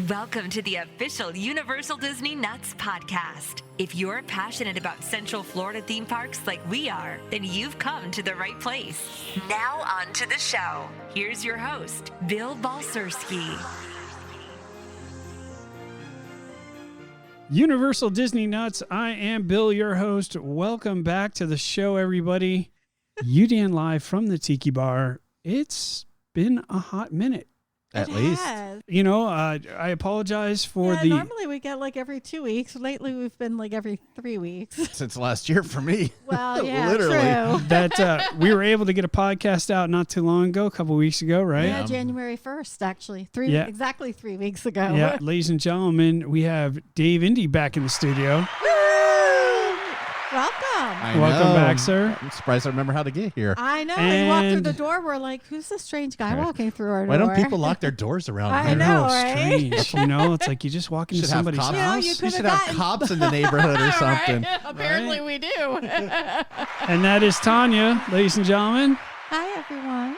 Welcome to the official Universal Disney Nuts podcast. If you're passionate about Central Florida theme parks like we are, then you've come to the right place. Now on to the show. Here's your host, Bill Balcerski. Universal Disney Nuts. I am Bill, your host. Welcome back to the show, everybody. UDN live from the Tiki Bar. It's been a hot minute. At least. You know, I apologize for the... Normally we get like every 2 weeks. Lately we've been like every 3 weeks. Since last year for me. Well, yeah, Literally. true. That we were able to get a podcast out not too long ago, a couple weeks ago, right? Yeah, January 1st, actually. Exactly 3 weeks ago. Yeah, ladies and gentlemen, we have Dave Indy back in the studio. Welcome. Welcome back, sir. I'm surprised I remember how to get here. I know. We walked through the door. We're like, who's this strange guy walking through our door? Why don't people lock their doors around I here? know, strange. You know, it's like you just walk into Should have somebody's cops. house. You You could've should have gotten- cops in the neighborhood or something. Apparently we do. And that is Tanya, ladies and gentlemen. Hi, everyone.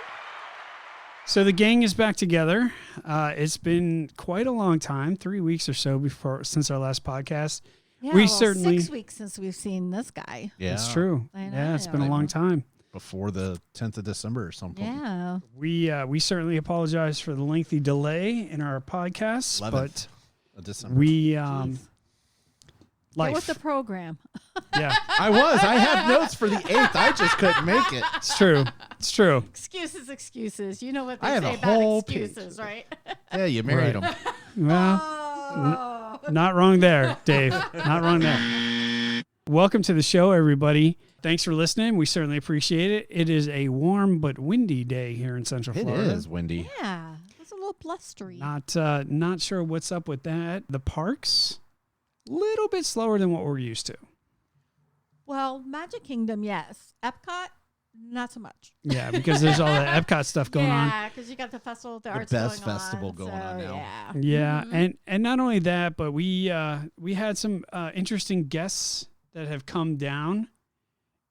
So the gang is back together. It's been quite a long time, 3 weeks or so since our last podcast. Yeah, certainly 6 weeks since we've seen this guy. Yeah. It's true. I know. Yeah, it's been a long time. Before the 10th of December or something. Yeah. We certainly apologize for the lengthy delay in our podcasts, 11th but of December. we Get life. with the program. Yeah, I had notes for the 8th. I just couldn't make it. it's true. It's true. Excuses. You know what they I have say a about whole excuses, right? Yeah, you married Right. him. Well, Oh. not wrong there, Dave. Not wrong there. Welcome to the show, everybody. Thanks for listening. We certainly appreciate it. It is a warm but windy day here in Central It Florida. is windy. Yeah, it's a little blustery. Not sure what's up with that. The parks, little bit slower than what we're used to. Well, Magic Kingdom, yes. Epcot, not so much. Yeah, because there's all the Epcot stuff going on. Yeah, because you got the festival of the arts best going festival on, going so, on now. Yeah. Yeah, Mhm. and not only that, but we had some interesting guests that have come down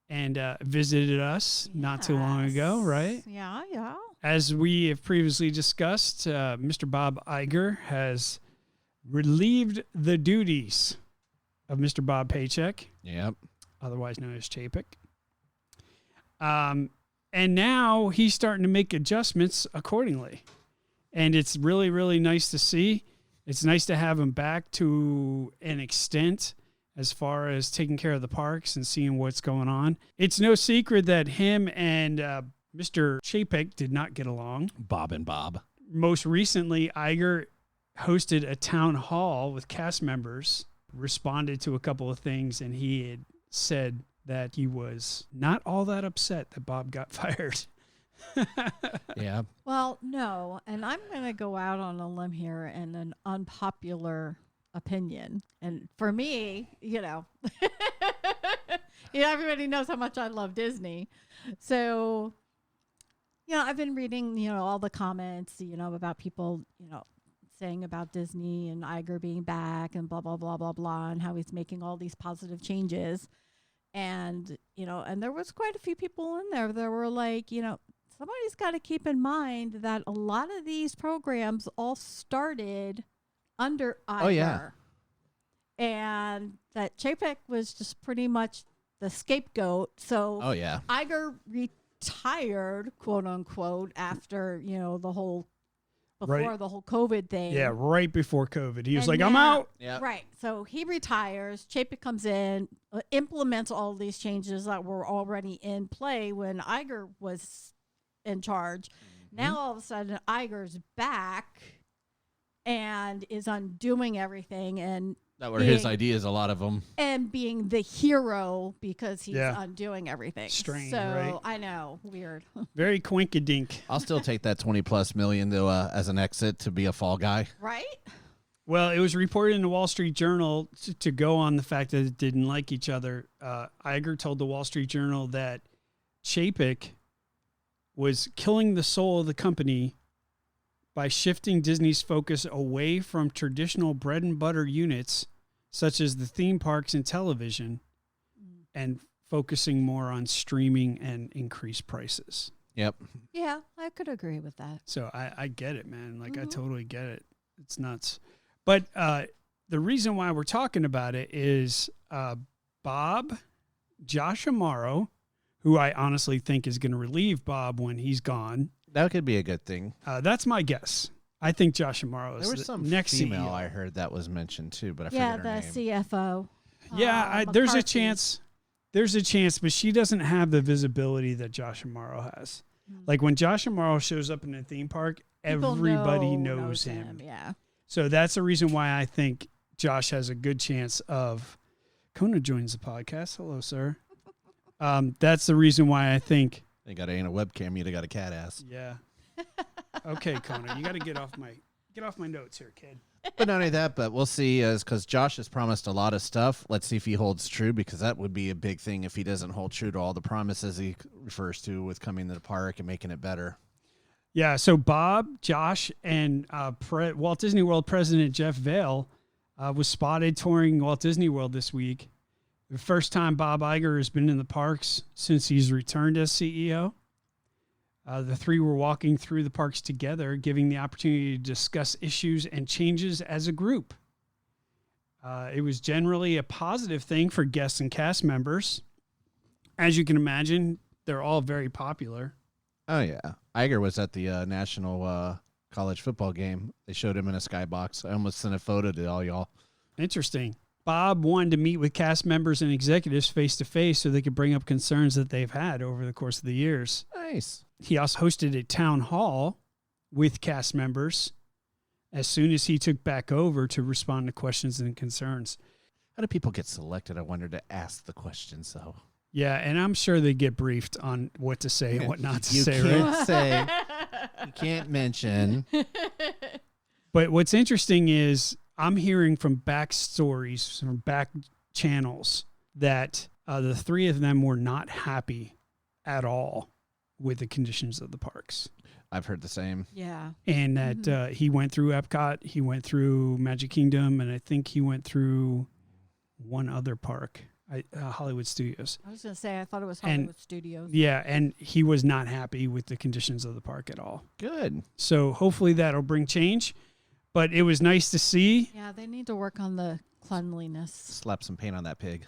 and visited us not too long ago, Yes. right? Yeah. As we have previously discussed, Mr. Bob Iger has relieved the duties of Mr. Bob Paycheck, Yep. otherwise known as Chapek. And now he's starting to make adjustments accordingly. And it's really, really nice to see. It's nice to have him back to an extent as far as taking care of the parks and seeing what's going on. It's no secret that him and Mr. Chapek did not get along. Bob and Bob. Most recently, Iger hosted a town hall with cast members, responded to a couple of things, and he had said that he was not all that upset that Bob got fired. Yeah. Well, no, and I'm going to go out on a limb here and an unpopular opinion. And for me, everybody knows how much I love Disney. So, I've been reading, all the comments, about people, saying about Disney and Iger being back and blah, blah, blah, blah, blah, and how he's making all these positive changes. And, and there was quite a few people in there that were like, somebody's got to keep in mind that a lot of these programs all started under Iger. Oh, yeah. And that Chapek was just pretty much the scapegoat. So Oh, yeah. Iger retired, quote unquote, after, before the whole COVID thing. Yeah, right before COVID. He was And like, I'm now- out. Yeah. Right. So he retires. Chapek comes in, implements all these changes that were already in play when Iger was in charge. Now all of a sudden Iger's back and is undoing everything and That were his ideas, a lot of them. being the hero because he's Yeah. undoing everything. Strange, so right? I know, weird. Very quinkadink. I'll still take that 20+ million though as an exit to be a fall guy. Right? Well, it was reported in the Wall Street Journal to go on the fact that it didn't like each other. Iger told the Wall Street Journal that Chapek was killing the soul of the company by shifting Disney's focus away from traditional bread and butter units, such as the theme parks and television, and focusing more on streaming and increased prices. Yep. Yeah, I could agree with that. So I get it, man. Like, I totally get it. It's nuts. But the reason why we're talking about it is Bob, Josh Amaro, who I honestly think is going to relieve Bob when he's gone. That could be a good thing. That's my guess. I think Josh Amaro is There was the some next female CEO. I heard that was mentioned too, but I Yeah, forget her the name. CFO. Yeah, there's a McCarthy. chance. There's a chance, but she doesn't have the visibility that Josh Amaro has. Like when Josh Amaro shows up in a theme park, People everybody knows him. Yeah. So that's the reason why I think Josh has a good chance of. Kona joins the podcast. Hello, sir. That's the reason why I think. They got ain't a webcam, you got a cat ass. Yeah. Okay, Kona, you got to get off my notes here, kid. But not only that, but we'll see, because Josh has promised a lot of stuff. Let's see if he holds true, because that would be a big thing if he doesn't hold true to all the promises he refers to with coming to the park and making it better. Yeah, so Bob, Josh, and Walt Disney World president Jeff Vail was spotted touring Walt Disney World this week. The first time Bob Iger has been in the parks since he's returned as CEO. The three were walking through the parks together, giving the opportunity to discuss issues and changes as a group. It was generally a positive thing for guests and cast members. As you can imagine, they're all very popular. Oh, yeah. Iger was at the national college football game. They showed him in a skybox. I almost sent a photo to all y'all. Interesting. Bob wanted to meet with cast members and executives face-to-face so they could bring up concerns that they've had over the course of the years. Nice. He also hosted a town hall with cast members as soon as he took back over to respond to questions and concerns. How do people get selected, I wonder, to ask the questions, though? Yeah, and I'm sure they get briefed on what to say and what not to You say, can't right? say, you can't mention. But what's interesting is I'm hearing from backstories, from back channels, that the three of them were not happy at all with the conditions of the parks. I've heard the same. Yeah. And that he went through Epcot, he went through Magic Kingdom, and I think he went through one other park, Hollywood Studios. I was going to say, I thought it was Hollywood Studios. Yeah, and he was not happy with the conditions of the park at all. Good. So hopefully that'll bring change. But it was nice to see. Yeah, they need to work on the cleanliness. Slap some paint on that pig.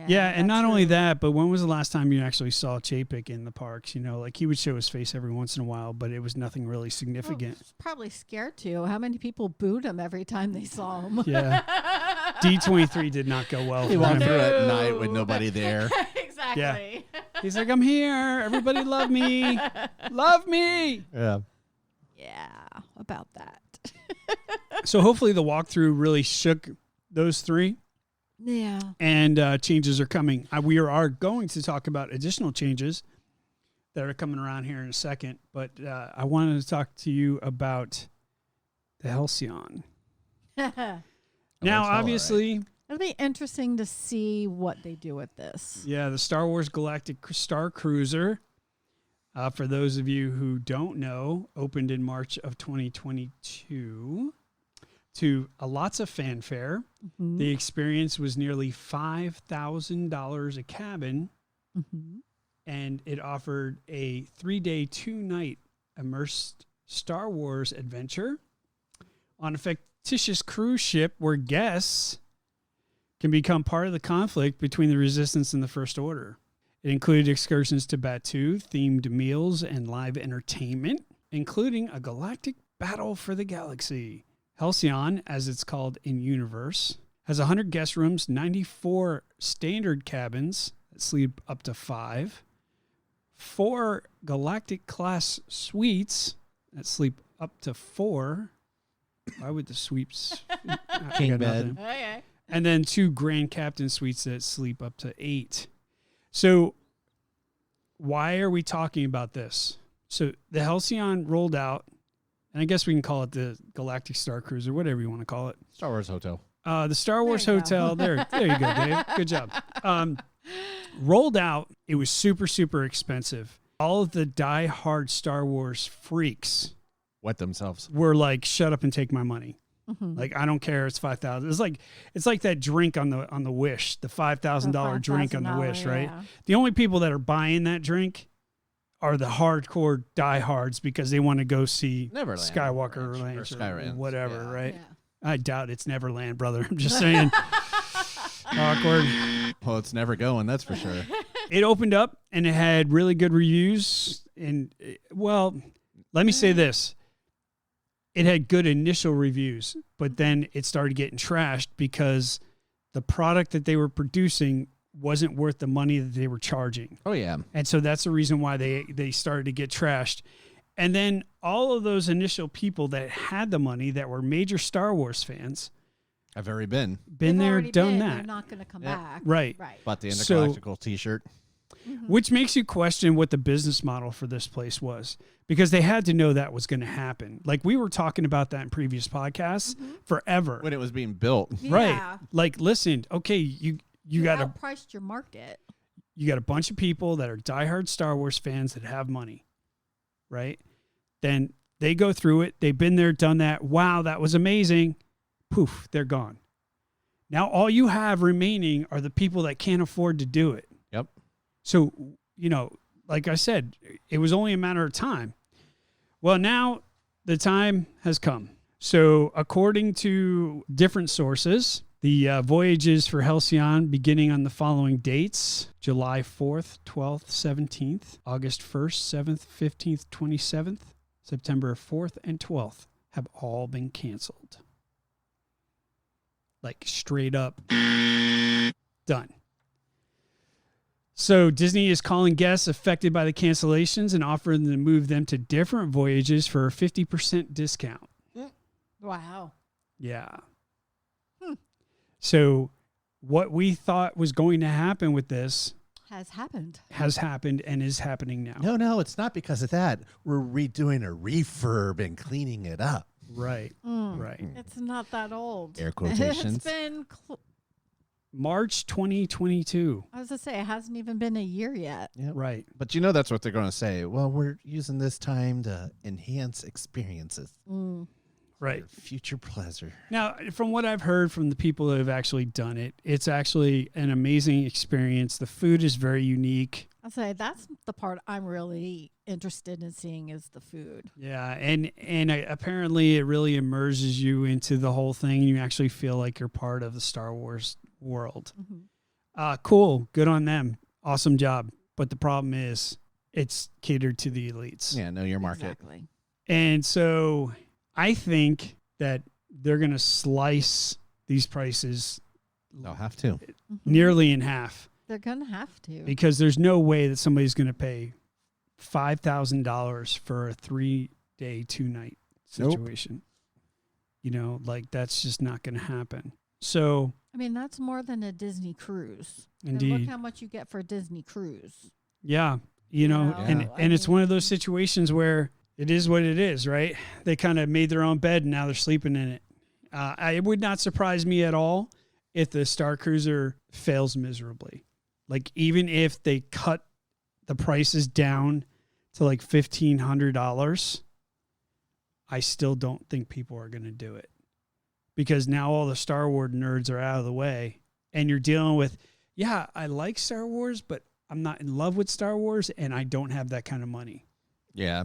Yeah, and not that's only true. that, but when was the last time you actually saw Chapek in the parks? You know, like he would show his face every once in a while, but it was nothing really significant. He's probably scared to. How many people booed him every time they saw him? Yeah. D23 did not go well He for walked him. through at night with nobody there. Exactly. He's like, I'm here. Everybody love me. Love me. Yeah. Yeah, about that. So hopefully the walkthrough really shook those three. Yeah. And changes are coming. We are going to talk about additional changes that are coming around here in a second. But I wanted to talk to you about the Halcyon. Now, obviously, It'll be interesting to see what they do with this. yeah, the Star Wars Galactic Star Cruiser, for those of you who don't know, opened in March of 2022 to lots of fanfare. Mm-hmm. The experience was nearly $5,000 a cabin, Mm-hmm. and it offered a 3-day, 2-night immersed Star Wars adventure on a fictitious cruise ship where guests can become part of the conflict between the Resistance and the First Order. It included excursions to Batuu, themed meals, and live entertainment, including a galactic battle for the galaxy. Halcyon, as it's called in universe, has 100 guest rooms, 94 standard cabins that sleep up to 5, 4 galactic class suites that sleep up to 4. Why would the suites? I King got bed. nothing. Okay. And then 2 Grand Captain suites that sleep up to 8. So why are we talking about this? So the Halcyon rolled out, and I guess we can call it the Galactic Star Cruiser, whatever you want to call it. Star Wars Hotel. The Star Wars There you Hotel. go. There you go, Dave. Good job. Rolled out, it was super, super expensive. All of the die-hard Star Wars freaks Wet themselves. were like, "Shut up and take my money." Mm-hmm. Like, I don't care. It's $5,000. It's like that drink on the Wish, the $5,000 drink on the Wish, right? Yeah. The only people that are buying that drink are the hardcore diehards because they want to go see Neverland Skywalker Ranch, or Ranch or Skyranch, whatever, yeah. right? Yeah. I doubt it's Neverland, brother. I'm just saying. Awkward. Well, it's never going, that's for sure. It opened up and it had really good reviews. And, well, let me say this. It had good initial reviews, but then it started getting trashed because the product that they were producing wasn't worth the money that they were charging. Oh, yeah. And so that's the reason why they started to get trashed. And then all of those initial people that had the money that were major Star Wars fans I've already been. They've there, already done been. that. They're not going to come Yeah. back. Right. Right. Bought the So- Intergalactical t-shirt. Which makes you question what the business model for this place was, because they had to know that was going to happen. Like we were talking about that in previous podcasts forever. When it was being built. Right. Yeah. Like, listen, okay, you got a outpriced your market. you got a bunch of people that are diehard Star Wars fans that have money, right? Then they go through it. They've been there, done that. Wow, that was amazing. Poof, they're gone. Now all you have remaining are the people that can't afford to do it. Yep. So, like I said, it was only a matter of time. Well, now the time has come. So according to different sources, the voyages for Halcyon beginning on the following dates: July 4th, 12th, 17th, August 1st, 7th, 15th, 27th, September 4th, and 12th have all been canceled. Like straight up done. So Disney is calling guests affected by the cancellations and offering to move them to different voyages for a 50% discount. Wow. Yeah. So what we thought was going to happen with this Has happened. has happened and is happening now. No, it's not because of that. We're redoing a refurb and cleaning it up. Right. Mm. Right. It's not that old. Air quotations. It's been, March 2022. I was going to say, it hasn't even been a year yet. Yep. Right. But that's what they're going to say. Well, we're using this time to enhance experiences. Mm. Right. For future pleasure. Now, from what I've heard from the people that have actually done it, it's actually an amazing experience. The food is very unique. I'll say that's the part I'm really interested in seeing is the food. Yeah, and apparently it really immerses you into the whole thing. You actually feel like you're part of the Star Wars world. Mm-hmm. Cool, good on them, awesome job. But the problem is, it's catered to the elites. Yeah, know your market. Exactly. And so I think that they're going to slice these prices They'll have to. Mhm. nearly in half, They're going to have to. because there's no way that somebody's going to pay $5,000 for a 3-day, 2-night Nope. situation. Like that's just not going to happen. So I mean, that's more than a Disney cruise. And indeed, look how much you get for a Disney cruise. yeah, know, and I it's mean- one of those situations where it is what it is, right? They kind of made their own bed and now they're sleeping in it. It would not surprise me at all if the Star Cruiser fails miserably. Like even if they cut the prices down to like $1,500, I still don't think people are going to do it, because now all the Star Wars nerds are out of the way and you're dealing with, yeah, I like Star Wars, but I'm not in love with Star Wars and I don't have that kind of money. Yeah.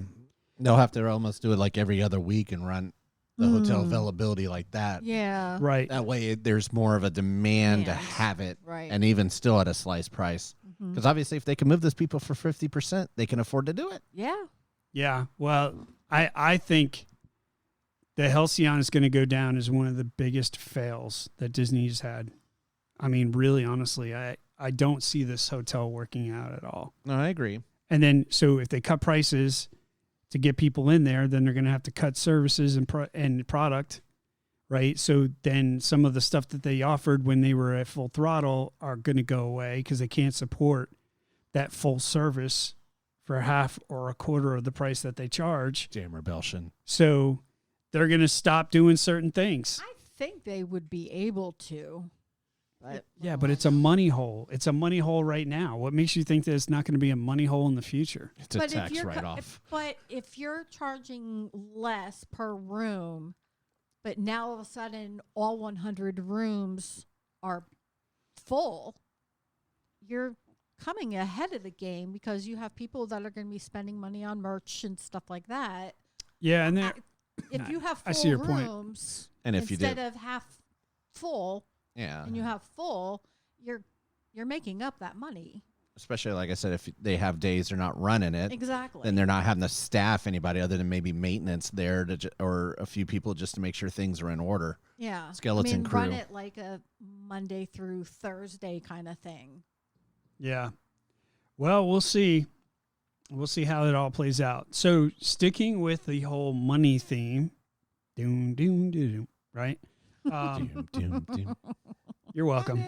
They'll have to almost do it like every other week and run the hotel availability like that. Yeah. Right. That way there's more of a demand to Demand. have it. Right. And even still at a sliced price. Mhm. Because obviously if they can move those people for 50%, they can afford to do it. Yeah. Yeah. Well, I think the Halcyon is going to go down as one of the biggest fails that Disney's had. I mean, really, honestly, I don't see this hotel working out at all. No, I agree. And then, so if they cut prices to get people in there, then they're going to have to cut services and product, right? So then some of the stuff that they offered when they were at full throttle are going to go away because they can't support that full service for half or a quarter of the price that they charge. Damn rebellion. So they're going to stop doing certain things. I think they would be able to. But Yeah, but it's a money hole. It's a money hole right now. What makes you think that it's not going to be a money hole in the future? It's a tax write-off. But if you're charging less per room, but now all of a sudden all 100 rooms are full, you're coming ahead of the game because you have people that are going to be spending money on merch and stuff like that. Yeah, and if you have I full see your point. rooms And if you instead did, of half full, yeah, and you have full, you're making up that money. especially like I said, if they have days they're not running it, Exactly. then they're not having to staff anybody other than maybe maintenance there or a few people just to make sure things are in order. Yeah. Skeleton crew. Run it like a Monday through Thursday kind of thing. Yeah. Well, we'll see. We'll see how it all plays out. So sticking with the whole money theme, doom, doom, doom, right? Doom, doom, doom. You're welcome.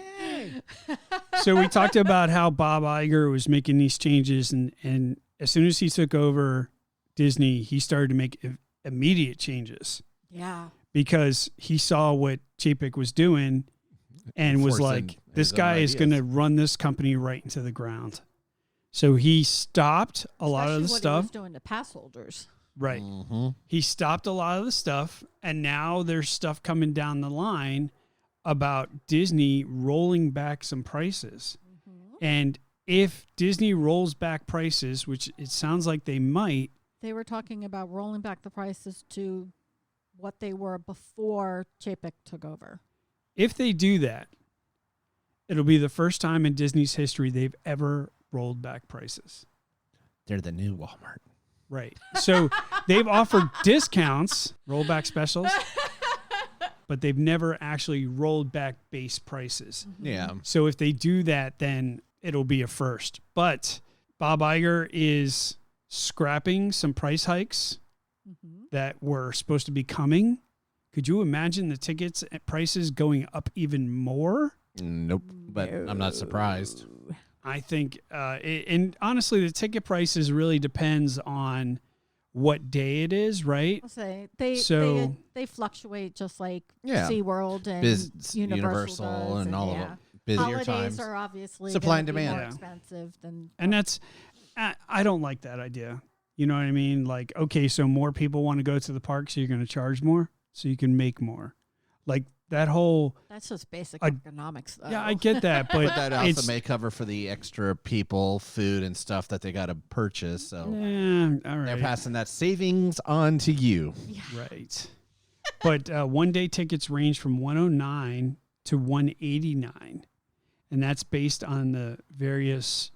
So we talked about how Bob Iger was making these changes, and as soon as he took over Disney, he started to make immediate changes Yeah. because he saw what Chapek was doing and was Enforcing like, this his own guy is ideas. going to run this company right into the ground. So he stopped a lot of the Especially stuff. what he was doing to pass holders. Right. Mm-hmm. He stopped a lot of the stuff, and now there's stuff coming down the line about Disney rolling back some prices. And if Disney rolls back prices, which it sounds like they might, They were talking about rolling back the prices to what they were before Chapek took over. if they do that, it'll be the first time in Disney's history they've ever rolled back prices. They're the new Walmart. Right. So they've offered discounts, rollback specials, but they've never actually rolled back base prices. Yeah. So if they do that, then it'll be a first. But Bob Iger is scrapping some price hikes that were supposed to be coming. Could you imagine the tickets at prices going up even more? Nope. But I'm not surprised. I think, and honestly, the ticket prices really depends on what day it is, right? I'll say they So- they fluctuate just like Yeah. SeaWorld and Universal does, and all of them. Busier Holidays times. are obviously Supply and gonna be demand. more Yeah. expensive than And that's, I don't like that idea. You know what I mean? Like, okay, so more people want to go to the park, so you're going to charge more, so you can make more. Like that whole, that's just basic I- economics. Though. yeah, I get that, but But that also it's, may cover for the extra people, food, and stuff that they got to purchase. So all they're right. passing that savings on to you. Right. But one-day tickets range from $109 to $189, and that's based on the various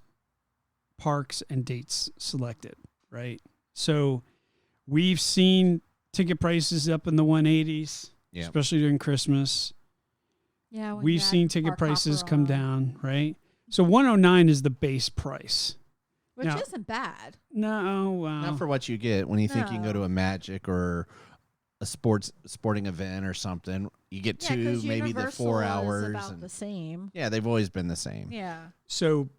parks and dates selected, right? So we've seen ticket prices up in the 180s, Yeah. especially during Christmas. Yeah, when We've you add seen ticket Park prices Hopper come on, down, right? So 109 is the base price. which Now- isn't bad. No, well, Not for what you get when you think you can go to No. a Magic or a sporting event or something. You get Yeah, two, 'cause maybe the Universal 4 is hours. about And, the same. yeah, they've always been the same. Yeah. So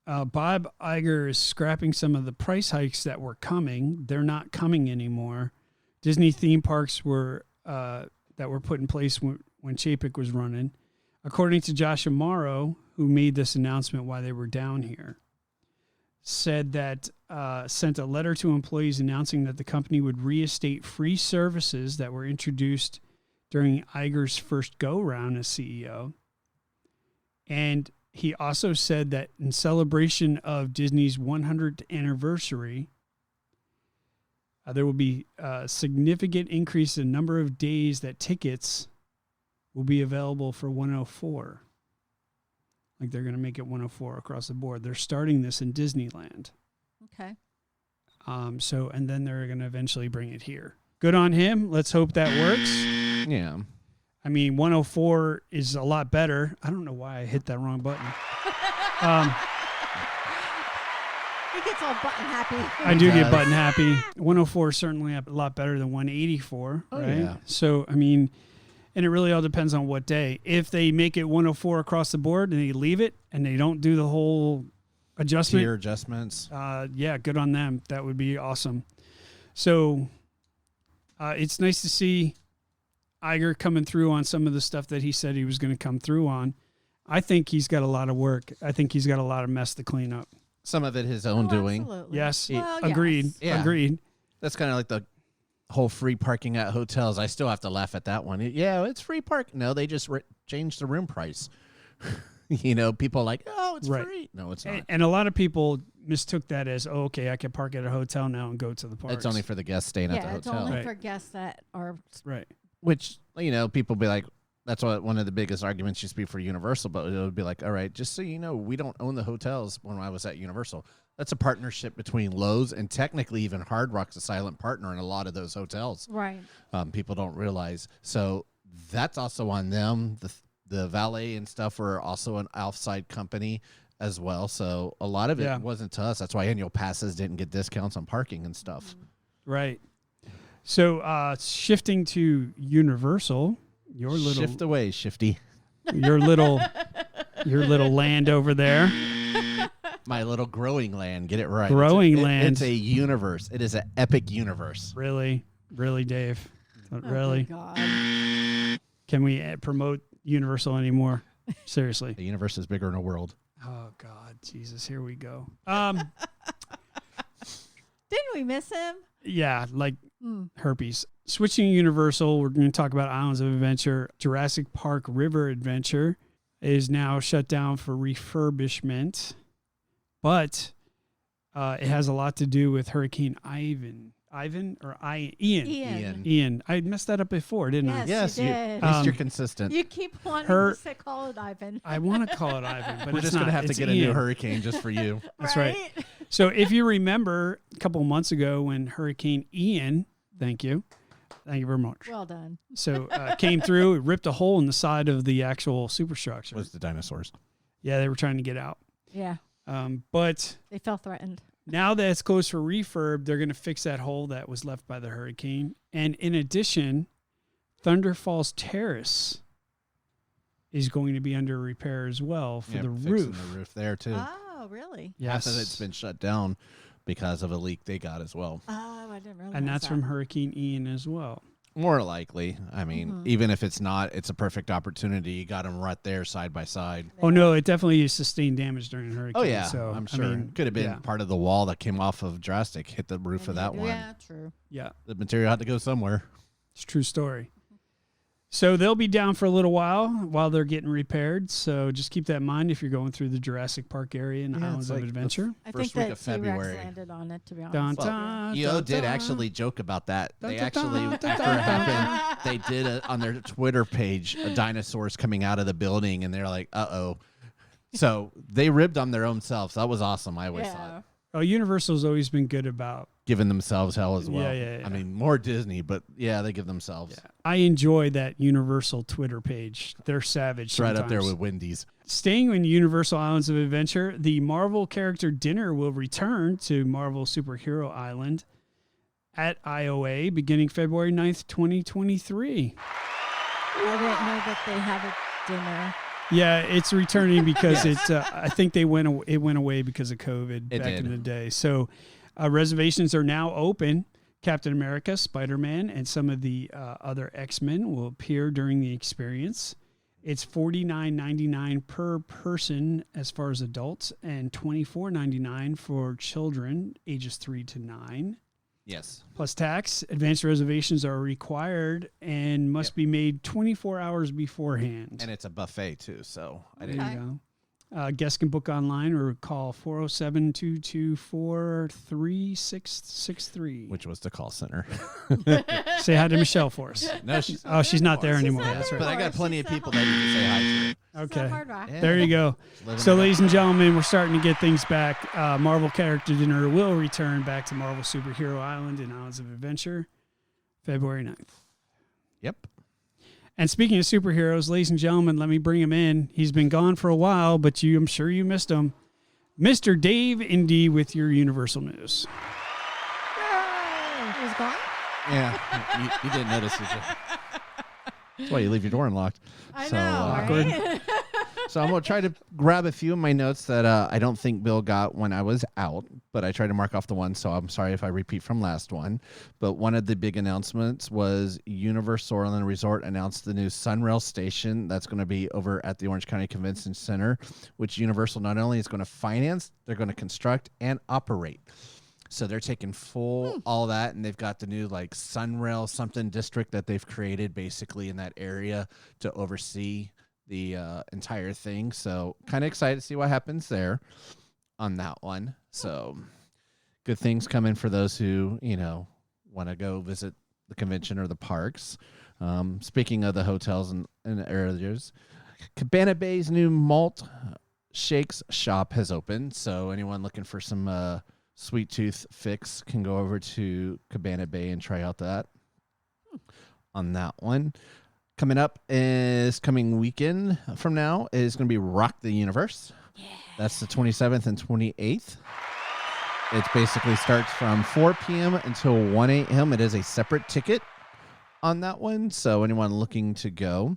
Bob Iger is scrapping some of the price hikes that were coming. They're not coming anymore. Disney theme parks were that were put in place when Chapek was running. According to Josh Amaro, who made this announcement while they were down here, said that sent a letter to employees announcing that the company would reinstate free services that were introduced during Iger's first go-round as CEO. And he also said that in celebration of Disney's 100th anniversary, there will be a significant increase in number of days that tickets will be available for 104. Like they're going to make it 104 across the board. They're starting this in Disneyland. Okay. So, and then they're going to eventually bring it here. Good on him. Let's hope that works. Yeah. I mean, 104 is a lot better. I don't know why I hit that wrong button. He gets all button happy. I do get does. button happy. 104 is certainly a lot better than 184, Oh, right? yeah. So, I mean, and it really all depends on what day. If they make it 104 across the board and they leave it and they don't do the whole adjustment, Tier adjustments. yeah, good on them. That would be awesome. So it's nice to see Iger coming through on some of the stuff that he said he was going to come through on. I think he's got a lot of work. I think he's got a lot of mess to clean up. Some of it his own doing. Absolutely. Yes, Well, agreed. yes. Yeah. Agreed. That's kind of like the whole free parking at hotels. I still have to laugh at that one. Yeah, it's free park. No, they just changed the room price. People are like, oh, it's Right. free. No, it's not. And a lot of people mistook that as, oh, okay, I can park at a hotel now and go to the park. It's only for the guests staying at the Yeah, it's hotel. only Right. for guests that are right. Which, people be like, that's what one of the biggest arguments used to be for Universal, but it would be like, all right, just so you know, we don't own the hotels when I was at Universal. That's a partnership between Lowe's and technically even Hard Rock's a silent partner in a lot of those hotels. right. People don't realize. So that's also on them. The valet and stuff were also an outside company as well. So a lot of it Yeah. wasn't to us. That's why annual passes didn't get discounts on parking and stuff. Right. So shifting to Universal, your little Shift away, Shifty. your little land over there. My little growing land. Get it right. Growing It's land. It's a universe. It is an epic universe. Really, Dave. Oh, Really? good God. Can we promote Universal anymore? Seriously. The universe is bigger than a world. Oh God, Jesus, here we go. Didn't we miss him? Yeah, like Mm. herpes. Switching to Universal, we're going to talk about Islands of Adventure. Jurassic Park River Adventure is now shut down for refurbishment, but it has a lot to do with Hurricane Ian. Ian. I messed that up before, didn't I? Yes. Yes, you did. at least you're consistent. You keep wanting her- to say call it Ivan. I want to call it Ivan, but We're it's just going to not. have to It's get a new Ian. hurricane just for you. That's right. So if you remember a couple of months ago when Hurricane Ian, thank you very much. Well done. So came through, it ripped a hole in the side of the actual superstructure. Was the dinosaurs. Yeah, they were trying to get out. Yeah, But they felt threatened. now that it's closed for refurb, they're going to fix that hole that was left by the hurricane. And in addition, Thunder Falls Terrace is going to be under repair as well for the fixing roof. the roof there, too. Oh, really? Yes. Half of it's been shut down because of a leak they got as well. Oh, I didn't realize And that's that. from Hurricane Ian as well. More likely. I mean, even if it's not, it's a perfect opportunity. You got them right there side by side. Oh, no, it definitely sustained damage during the hurricane. Oh, yeah. So, I'm sure. Could have been yeah. part of the wall that came off of Drastic, hit the roof of that one. Yeah, true. Yeah, The material had to go somewhere. it's a true story. So they'll be down for a little while they're getting repaired. So just keep that in mind if you're going through the Jurassic Park area and Yeah, Islands it's of like the Adventure. I First think week that of February. T-Rex landed on it, to be honest. Dun, Well, dun, EO dun, did dun. actually joke about that. Dun, They dun, actually, dun, dun, after dun, it dun. happened, they did it on their Twitter page, dinosaurs coming out of the building, and they're like, uh-oh. So they ribbed on their own selves. That was awesome, I always Yeah. thought. Oh, Universal's always been good about. Giving themselves hell as well. Yeah. I mean, more Disney, but yeah, they give themselves. I enjoy that Universal Twitter page. They're savage. It's right up there sometimes. with Wendy's. Staying in Universal Islands of Adventure, the Marvel character dinner will return to Marvel Superhero Island at IOA beginning February 9th, 2023. I didn't know that they have a dinner. Yeah, it's returning because I think it went away because of COVID It back did. in the day. So reservations are now open. Captain America, Spider-Man, and some of the other X-Men will appear during the experience. It's $49.99 per person as far as adults and $24.99 for children ages 3 to 9. Yes. Plus tax. Advanced reservations are required and must be made 24 hours beforehand. And it's a buffet, too, so I There didn't. you go. Guests can book online or call 407-224-3663. Which was the call center. Say hi to Michelle for us. No, she's Oh, she's not there anymore. not That's there But right. I got She's plenty of at people home. that you can say hi to. Okay. Hard Rock. Yeah. There you go. Living So, it up. ladies and gentlemen, we're starting to get things back. Marvel Character Dinner will return back to Marvel Superhero Island in Islands of Adventure, February 9th. Yep. And speaking of superheroes, ladies and gentlemen, let me bring him in. He's been gone for a while, but I'm sure you missed him. Mr. Dave Indy with your Universal News. It was gone? Yeah. you didn't notice, did you? That's why you leave your door unlocked. I So, know, awkward. right? So I'm going to try to grab a few of my notes that I don't think Bill got when I was out, but I tried to mark off the one, so I'm sorry if I repeat from last one. But one of the big announcements was Universal Orlando Resort announced the new Sunrail station that's going to be over at the Orange County Convention Center, which Universal not only is going to finance, they're going to construct and operate. So they're taking full all that, and they've got the new like Sunrail something district that they've created basically in that area to oversee the entire thing. So kind of excited to see what happens there. on that one. So good things coming for those who, want to go visit the convention or the parks. Speaking of the hotels and areas, Cabana Bay's new malt shakes shop has opened. So anyone looking for some sweet tooth fix can go over to Cabana Bay and try out that on that one. Coming up is coming weekend from now is going to be Rock the Universe. Yeah. That's the 27th and 28th. It basically starts from 4 p.m. until 1 a.m. It is a separate ticket on that one. So anyone looking to go.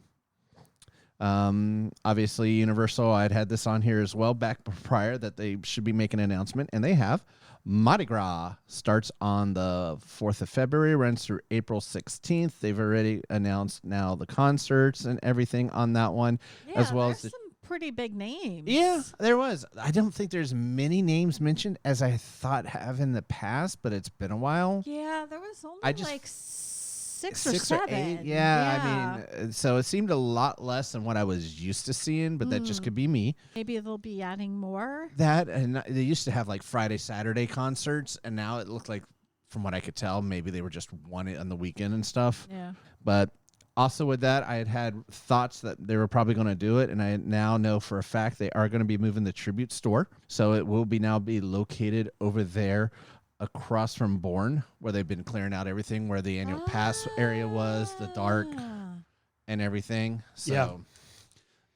Obviously, Universal, I'd had this on here as well back prior that they should be making an announcement, and they have. Mardi Gras starts on the 4th of February, runs through April 16th. They've already announced now the concerts and everything on that one, as well as some pretty big names. Yeah, there was. I don't think there's many names mentioned as I thought have in the past, but it's been a while. Yeah, there was only like six or 6 or 7. 8. Yeah, I mean, so it seemed a lot less than what I was used to seeing, but that just could be me. Maybe they'll be adding more. That, and they used to have like Friday, Saturday concerts, and now it looked like, from what I could tell, maybe they were just one on the weekend and stuff. Yeah. But also with that, I had thoughts that they were probably going to do it, and I now know for a fact they are going to be moving the Tribute store. So it will now be located over there across from Bourne, where they've been clearing out everything, where the annual pass area was, the dark and everything. So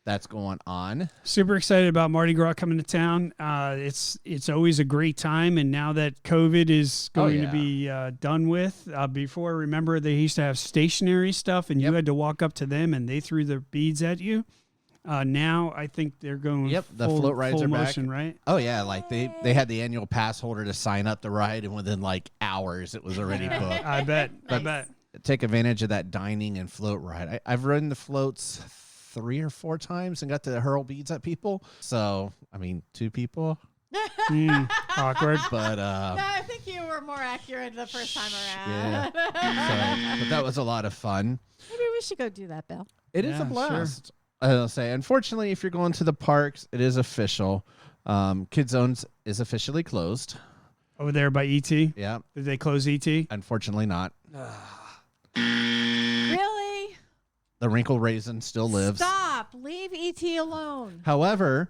that's going on. Super excited about Mardi Gras coming to town. It's always a great time, and now that COVID is going to be done with, before, remember, they used to have stationary stuff, and you had to walk up to them, and they threw their beads at you. Now I think they're going the float rides full are motion, back. right? Oh, yeah, like they had the annual pass holder to sign up the ride, and within like hours it was already booked. I bet. I bet. Take advantage of that dining and float ride. I've ridden the floats 3 or 4 times and got to hurl beads at people. So, I mean, 2 people. Awkward. But no, I think you were more accurate the first time around. Yeah. But that was a lot of fun. Maybe we should go do that, Bill. It is a blast. Sure. I'll say, unfortunately, if you're going to the parks, it is official. Kid Zones is officially closed. Over there by ET? Yeah. Did they close ET? Unfortunately not. Really? The Wrinkle Raisin still lives. Stop. Leave ET alone. However,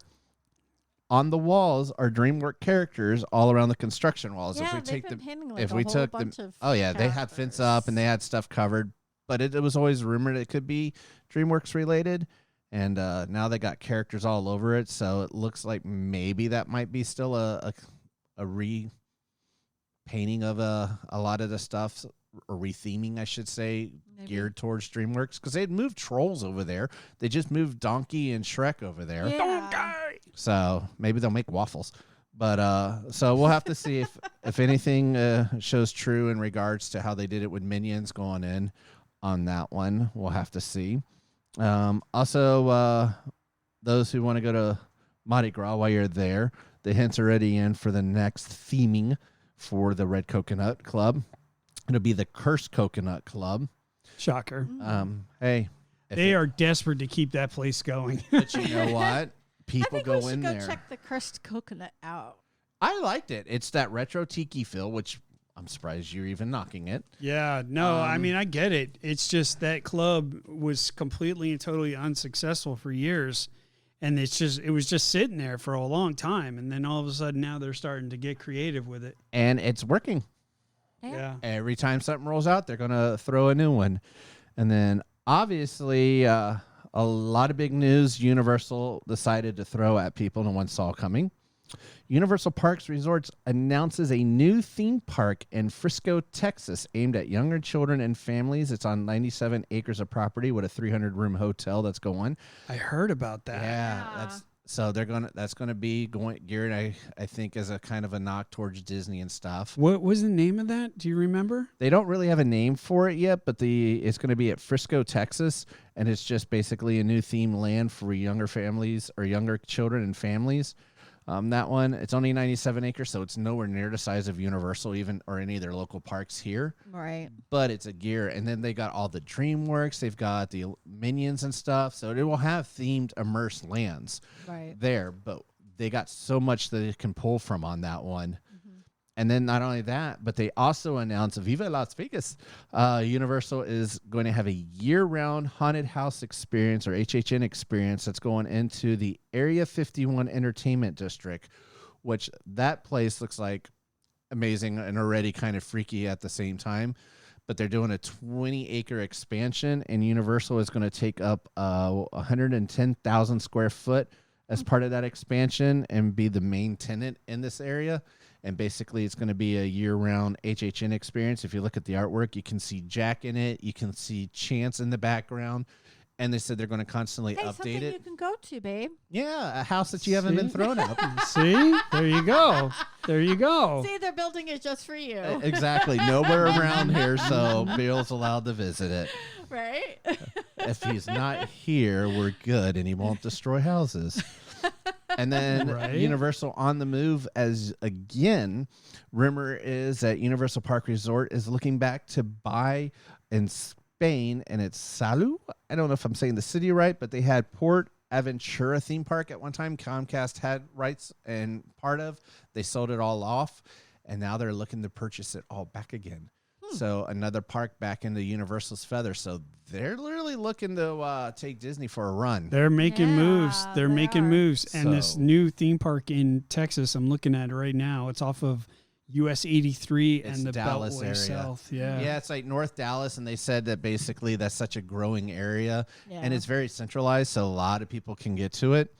on the walls are DreamWorks characters all around the construction walls. Yeah, if we they've take been them, painting like if a we whole took bunch them, of they had fence up and they had stuff covered, but it was always rumored it could be DreamWorks related. And now they got characters all over it, so it looks like maybe that might be still a repainting of a lot of the stuff, or retheming, I should say, geared towards DreamWorks, because they'd moved Trolls over there. They just moved Donkey and Shrek over there. Yeah. Donkey! So maybe they'll make waffles. But so we'll have to see if anything shows true in regards to how they did it with Minions going in on that one. We'll have to see. Also, those who want to go to Mardi Gras while you're there, the hint's already in for the next theming for the Red Coconut Club. It'll be the Cursed Coconut Club. Shocker. Hey. They are desperate to keep that place going. But you know what? People go in there. I think we should go check the Cursed Coconut out. I liked it. It's that retro tiki feel, which I'm surprised you're even knocking it. Yeah, no, I mean, I get it. It's just that club was completely and totally unsuccessful for years. And it was just sitting there for a long time. And then all of a sudden now they're starting to get creative with it. And it's working. Yeah. Every time something rolls out, they're going to throw a new one. And then obviously a lot of big news Universal decided to throw at people, no one saw coming. Universal Parks Resorts announces a new theme park in Frisco, Texas, aimed at younger children and families. It's on 97 acres of property with a 300-room hotel that's going. I heard about that. Yeah, that's gonna be geared, I think, as a kind of a knock towards Disney and stuff. What was the name of that? Do you remember? They don't really have a name for it yet, but it's going to be at Frisco, Texas, and it's just basically a new theme land for younger families or younger children and families. That one, it's only 97 acres, so it's nowhere near the size of Universal or any of their local parks here. Right. But it's a gear. And then they got all the DreamWorks. They've got the Minions and stuff. So it will have themed immersed lands there. But they got so much that it can pull from on that one. And then not only that, but they also announced Viva Las Vegas. Universal is going to have a year-round haunted house experience, or HHN experience, that's going into the Area 51 Entertainment District, which that place looks like amazing and already kind of freaky at the same time. But they're doing a 20-acre expansion, and Universal is going to take up 110,000 square foot as part of that expansion and be the main tenant in this area. And basically, it's going to be a year-round HHN experience. If you look at the artwork, you can see Jack in it. You can see Chance in the background. And they said they're going to constantly update it. You can go to, babe. Yeah, a house that you haven't been thrown up. See? There you go. There you go. See, they're building it just for you. Exactly. Nowhere around here, so Bill's allowed to visit it. Right? If he's not here, we're good, and he won't destroy houses. And then Universal on the move as again. Rumor is that Universal Park Resort is looking back to buy in Spain, and it's Salou. I don't know if I'm saying the city right, but they had Port Aventura theme park at one time. Comcast had rights and part of. They sold it all off, and now they're looking to purchase it all back again. So another park back into Universal's feather. So they're literally looking to take Disney for a run. They're making moves. They're making moves. And So- this new theme park in Texas, I'm looking at it right now. It's off of US 83 It's and the Dallas Beltway area. South. Yeah. Yeah, it's like North Dallas, and they said that basically that's such a growing area, and Yeah. it's very centralized, so a lot of people can get to it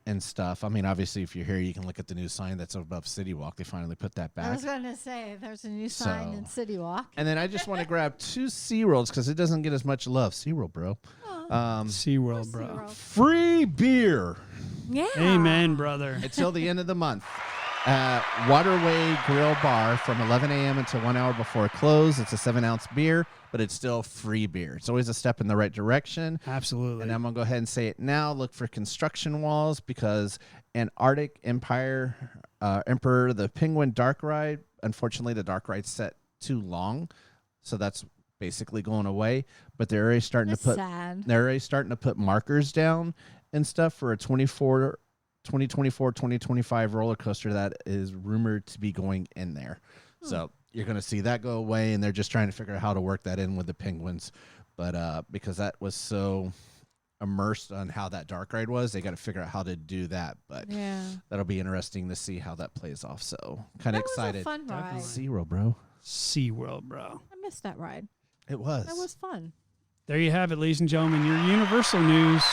and stuff. I mean, obviously, if you're here, you can look at the new sign that's above City Walk. They finally put that I back. was going to say, there's a new sign in City Walk. And then I just want to grab 2 SeaWorlds because it doesn't get as much love. SeaWorld, bro. SeaWorld, bro. SeaWorld. Free beer Yeah. Amen, brother. until the end of the month. Waterway Grill Bar from 11 a.m. until 1 hour before close. It's a 7-ounce beer, but it's still free beer. It's always a step in the right direction. Absolutely. And I'm going to go ahead and say it now. Look for construction walls because Antarctic Emperor, the Penguin Dark Ride, unfortunately, the dark ride's set too long. So that's basically going away. But they're already starting That's to put sad. they're already starting to put markers down and stuff for a 2024-2025 roller coaster that is rumored to be going in there. So you're going to see that go away, and they're just trying to figure out how to work that in with the penguins. But because that was so immersed on how that dark ride was, they got to figure out how to do that. But Yeah. that'll be interesting to see how that plays off. So kind of That excited. was a fun ride. Zero, bro. SeaWorld, bro. I missed that ride. It was. That was fun. There you have it, ladies and gentlemen. Your Universal news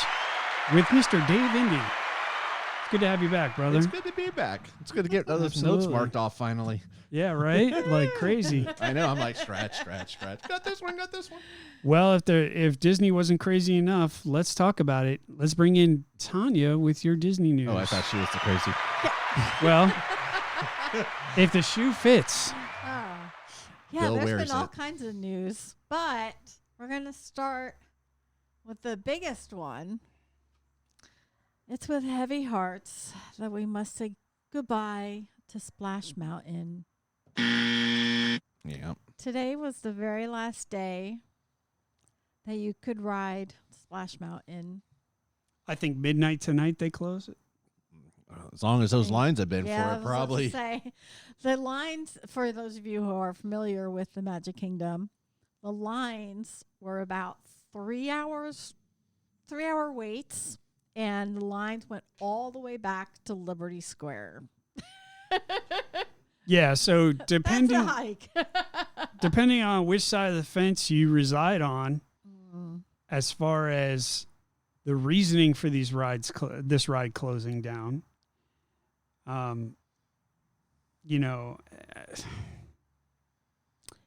with Mr. Dave Indy. It's good to have you back, brother. It's good to be back. It's good to get those notes Absolutely. marked off finally. Yeah, right? Like crazy. I know. I'm like, scratch. Got this one. Well, if Disney wasn't crazy enough, let's talk about it. Let's bring in Tanya with your Disney news. Oh, I thought she was the crazy. Well, if the shoe fits. Yeah, Bill there's wears been all it. kinds of news, but we're going to start with the biggest one. It's with heavy hearts that we must say goodbye to Splash Mountain. Yeah. Today was the very last day that you could ride Splash Mountain. I think midnight tonight they close it. As long as those lines have been Yeah, I for was it, about to probably. say, the lines, for those of you who are familiar with the Magic Kingdom, the lines were about 3 hour waits, and the lines went all the way back to Liberty Square. Yeah, so That's depending a hike. depending on which side of the fence you reside on, as far as the reasoning for these rides, this ride closing down, you know,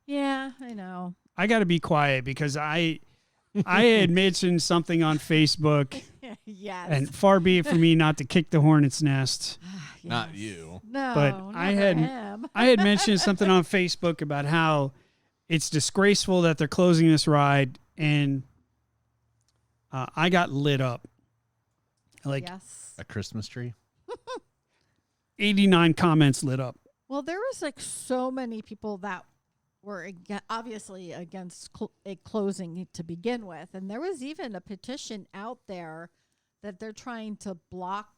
Yeah, I know. I got to be quiet because I had mentioned something on Facebook, Yes. and far be it for me not to kick the hornet's nest. Not Yes. you. No, But I never had- him. I had mentioned something on Facebook about how it's disgraceful that they're closing this ride, and I got lit up. Like Yes. A Christmas tree. 89 comments lit up. Well, there was like so many people that were obviously against it closing to begin with. And there was even a petition out there that they're trying to block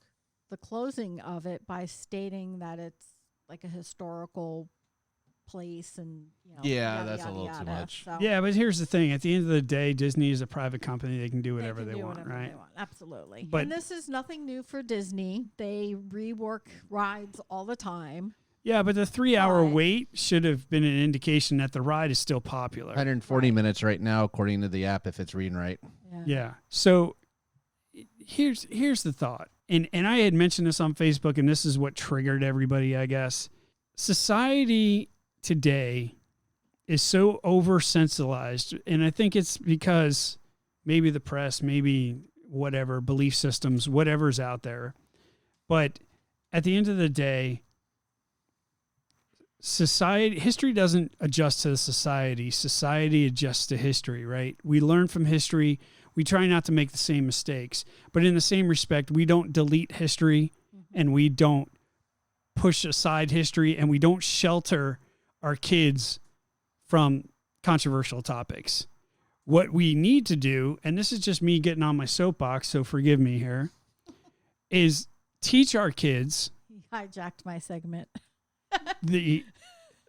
the closing of it by stating that it's like a historical place and Yeah, yada, that's a yada, little too yada. much. So Yeah, but here's the thing. At the end of the day, Disney is a private company. They can do they whatever can they do want, whatever right? they want. Absolutely. But- and this is nothing new for Disney. They rework rides all the time. Yeah, but the 3-hour But- wait should have been an indication that the ride is still popular. 140 Right. minutes right now, according to the app, if it's reading right. Yeah. So here's the thought. And I had mentioned this on Facebook, and this is what triggered everybody, I guess. Society today is so oversensibilized, and I think it's because maybe the press, maybe whatever, belief systems, whatever's out there. But at the end of the day, history doesn't adjust to society. Society adjusts to history, right? We learn from history. We try not to make the same mistakes. But in the same respect, we don't delete history and we don't push aside history and we don't shelter our kids from controversial topics. What we need to do, and this is just me getting on my soapbox, so forgive me here, is teach our kids He hijacked my segment.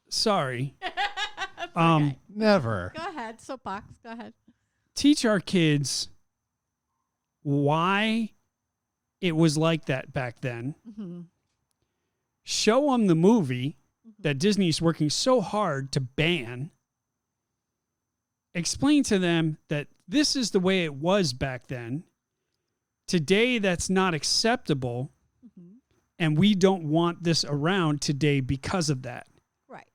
sorry. Okay. Never. Go ahead, soapbox. Go ahead. Teach our kids why it was like that back then. Mm-hmm. Show them the movie that Disney's working so hard to ban. Explain to them that this is the way it was back then. Today, that's not acceptable. Mm-hmm. And we don't want this around today because of that. Right.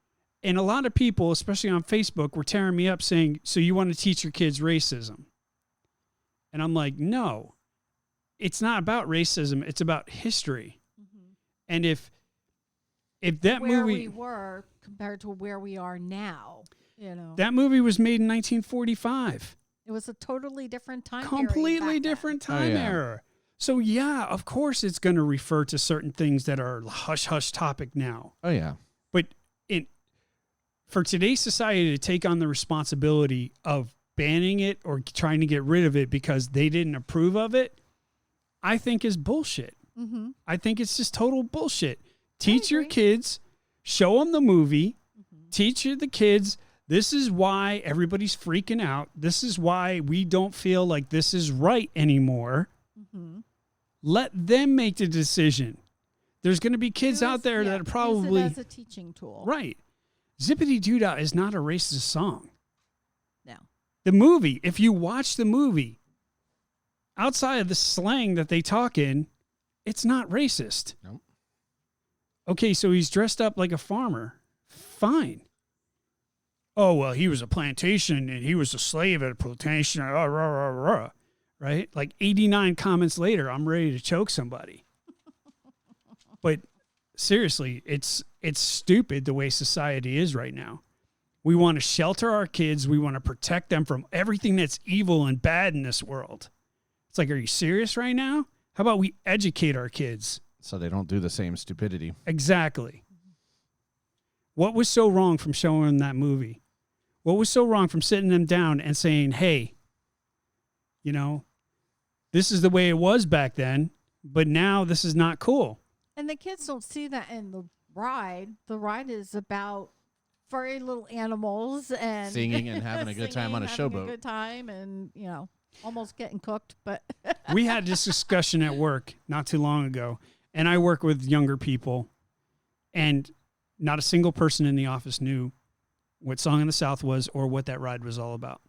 And a lot of people, especially on Facebook, were tearing me up saying, so you want to teach your kids racism? And I'm like, no, it's not about racism. It's about history. Mm-hmm. And if that Where movie, we were compared to where we are now, that movie was made in 1945, it was a totally different time period completely back then. different time yeah. era. So yeah, of course it's going to refer to certain things that are hush hush topic now. Oh, yeah. But for today's society to take on the responsibility of banning it or trying to get rid of it because they didn't approve of it, I think is bullshit. Mm-hmm. I think it's just total bullshit. Teach your agree. kids, show them the movie, Mm-hmm. teach the kids, this is why everybody's freaking out. This is why we don't feel like this is right anymore. Mm-hmm. Let them make the decision. There's going to be kids out there that are probably use it as a teaching tool. right. Zippity Doo-Dah is not a racist song. No. The movie, if you watch the movie, outside of the slang that they talk in, it's not racist. Nope. Okay, so he's dressed up like a farmer. Fine. Oh, well, he was a plantation and he was a slave at a plantation. Right? Like 89 comments later, I'm ready to choke somebody. But seriously, it's stupid the way society is right now. We want to shelter our kids. We want to protect them from everything that's evil and bad in this world. It's like, are you serious right now? How about we educate our kids? So they don't do the same stupidity. Exactly. What was so wrong from showing them that movie? What was so wrong from sitting them down and saying, hey, this is the way it was back then, but now this is not cool. And the kids don't see that in the ride. The ride is about furry little animals and Singing and having a good time on a having showboat. A good time and almost getting cooked, but We had this discussion at work not too long ago, and I work with younger people, and not a single person in the office knew what Song in the South was or what that ride was all about.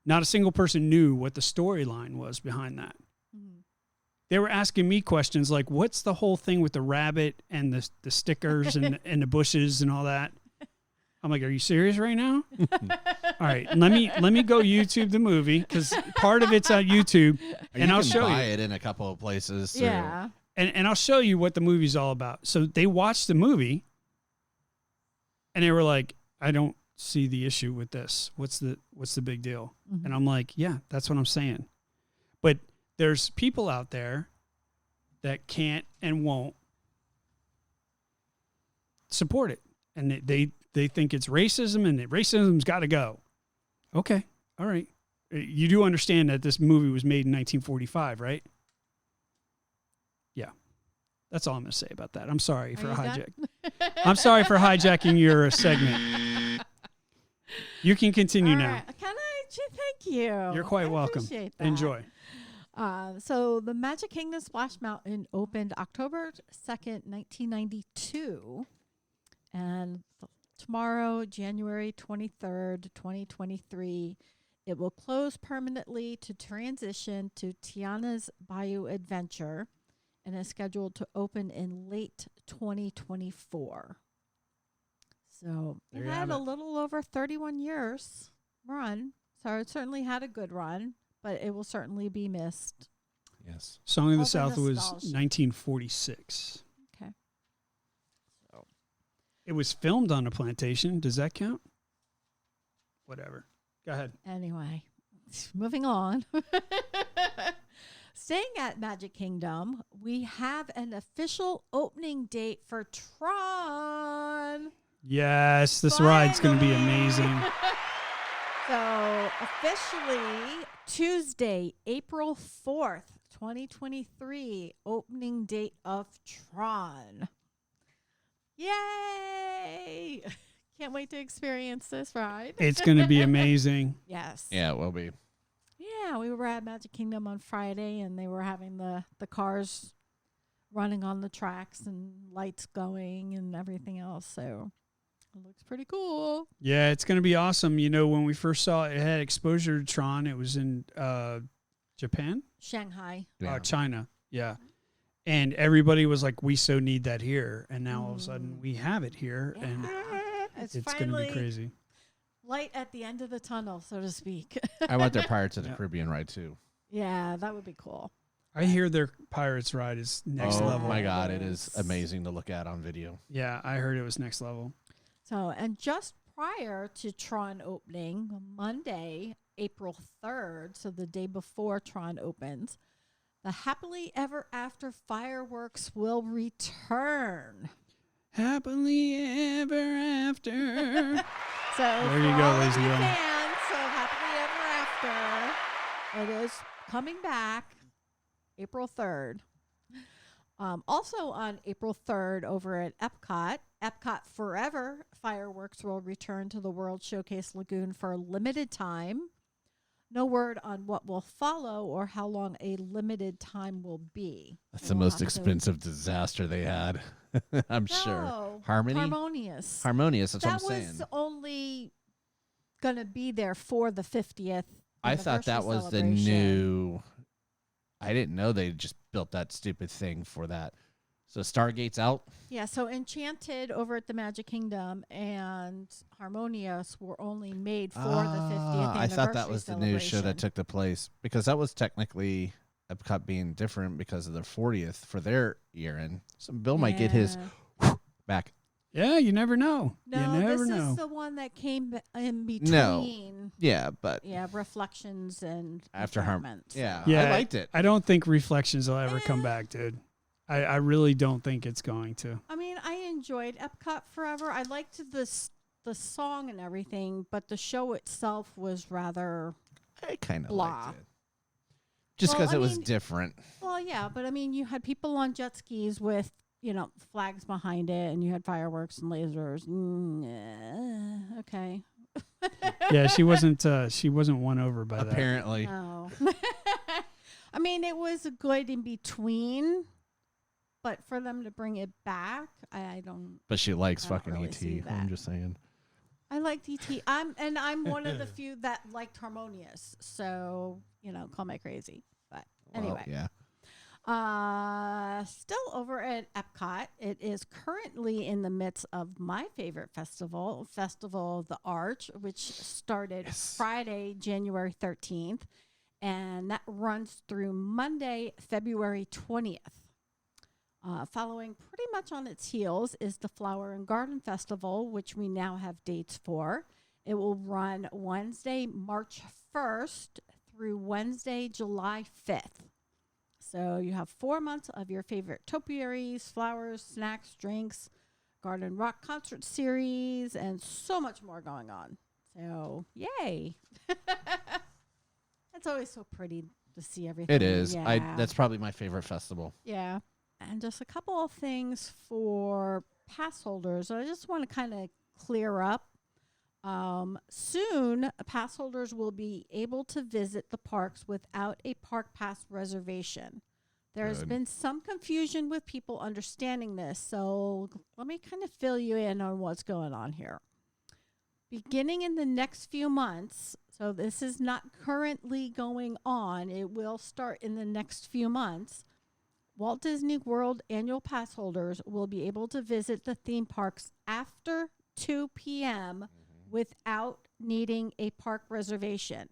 Not a single person knew what the storyline was behind that. Mhm. They were asking me questions like, what's the whole thing with the rabbit and the stickers and the bushes and all that? I'm like, are you serious right now? All right, let me go YouTube the movie because part of it's on YouTube, and you I'll can show buy you. it in a couple of places. Too. yeah. And I'll show you what the movie's all about. So they watched the movie, and they were like, I don't see the issue with this. What's the big deal? Mhm. And I'm like, yeah, that's what I'm saying. But there's people out there that can't and won't support it. And they think it's racism and that racism's got to go. Okay. All right. You do understand that this movie was made in 1945, right? Yeah. That's all I'm going to say about that. I'm sorry for you done? I'm sorry for hijacking your segment. You can continue All now. right. Can I? Thank you. You're quite I welcome. appreciate that. Enjoy. So the Magic Kingdom Splash Mountain opened October 2nd, 1992. And tomorrow, January 23rd, 2023, it will close permanently to transition to Tiana's Bayou Adventure and is scheduled to open in late 2024. So There it you had have a it. little over 31 years run. So it certainly had a good run, but it will certainly be missed. Yes. Song of All the the South was nostalgia. 1946. Okay. So It was filmed on a plantation. Does that count? Whatever. Go ahead. anyway, moving on. Staying at Magic Kingdom, we have an official opening date for TRON. Yes, this ride's going to be amazing. So officially Tuesday, April 4th, 2023, opening date of TRON. Yay! Can't wait to experience this ride. It's going to be amazing. Yes. Yeah, it will be. Yeah, we were at Magic Kingdom on Friday, and they were having the cars running on the tracks and lights going and everything else. So it looks pretty cool. Yeah, it's going to be awesome. You know, when we first saw it, it had exposure to Tron. It was in Japan? Shanghai. Yeah. China. Yeah. And everybody was like, we so need that here. And now all of a sudden we have it here. And It's it's going to be crazy. light at the end of the tunnel, so to speak. I went their Pirates of the Yeah. Caribbean ride too. Yeah, that would be cool. I hear their Pirates ride is next oh level. my God, it is Yes. amazing to look at on video. Yeah, I heard it was next level. So, and just prior to Tron opening, Monday, April 3rd, so the day before Tron opens, the Happily Ever After fireworks will return. Happily ever after. So There you for go, all of ladies and you gentlemen. fans, so Happily Ever After, it is coming back April 3rd. Also on April 3rd over at Epcot Forever fireworks will return to the World Showcase Lagoon for a limited time. No word on what will follow or how long a limited time will be. That's the We'll most have to- expensive disaster they had. I'm sure. No, Harmonious. Harmonious. That's That what I'm was saying. only going to be there for the 50th. I thought that anniversary was the celebration. new. I didn't know they just built that stupid thing for that. So Stargate's out. Yeah, so Enchanted over at the Magic Kingdom and Harmonious were only made for the 50th anniversary I thought that was the new show celebration. that took the place because that was technically Epcot being different because of their 40th for their year end. So Bill might get his Yeah. back. Yeah, you never know. No, you never this know. is the one that came in between. No. Yeah, but Yeah, Reflections and after Enchantment. yeah, Yeah, I liked it. I don't think Reflections will ever come Eh. back, dude. I really don't think it's going to. I mean, I enjoyed Epcot Forever. I liked the song and everything, but the show itself was rather I kind of Blah. liked it. Just Well, because I it was mean- different. well, yeah. But I mean, you had people on jet skis with flags behind it, and you had fireworks and lasers. Okay. Yeah, she wasn't won over by that. Apparently. No. I mean, it was a good in between, but for them to bring it back, I don't. But she likes I don't fucking really ET. see I'm that. just saying. I liked ET. I'm one of the few that liked Harmonious. So call me crazy, but anyway. Well, yeah. Still over at Epcot, it is currently in the midst of my favorite festival, Festival of the Arch, which started Yes. Friday, January 13th, and that runs through Monday, February 20th. Following pretty much on its heels is the Flower and Garden Festival, which we now have dates for. It will run Wednesday, March 1st through Wednesday, July 5th. So you have 4 months of your favorite topiaries, flowers, snacks, drinks, garden rock concert series, and so much more going on. So, yay. It's always so pretty to see everything. It is. Yeah. That's probably my favorite festival. Yeah. And just a couple of things for pass holders. I just want to kind of clear up. Soon, pass holders will be able to visit the parks without a park pass reservation. There's Good. been some confusion with people understanding this, so let me kind of fill you in on what's going on here. Beginning in the next few months, so this is not currently going on, it will start in the next few months. Walt Disney World annual pass holders will be able to visit the theme parks after 2 p.m. without needing a park reservation,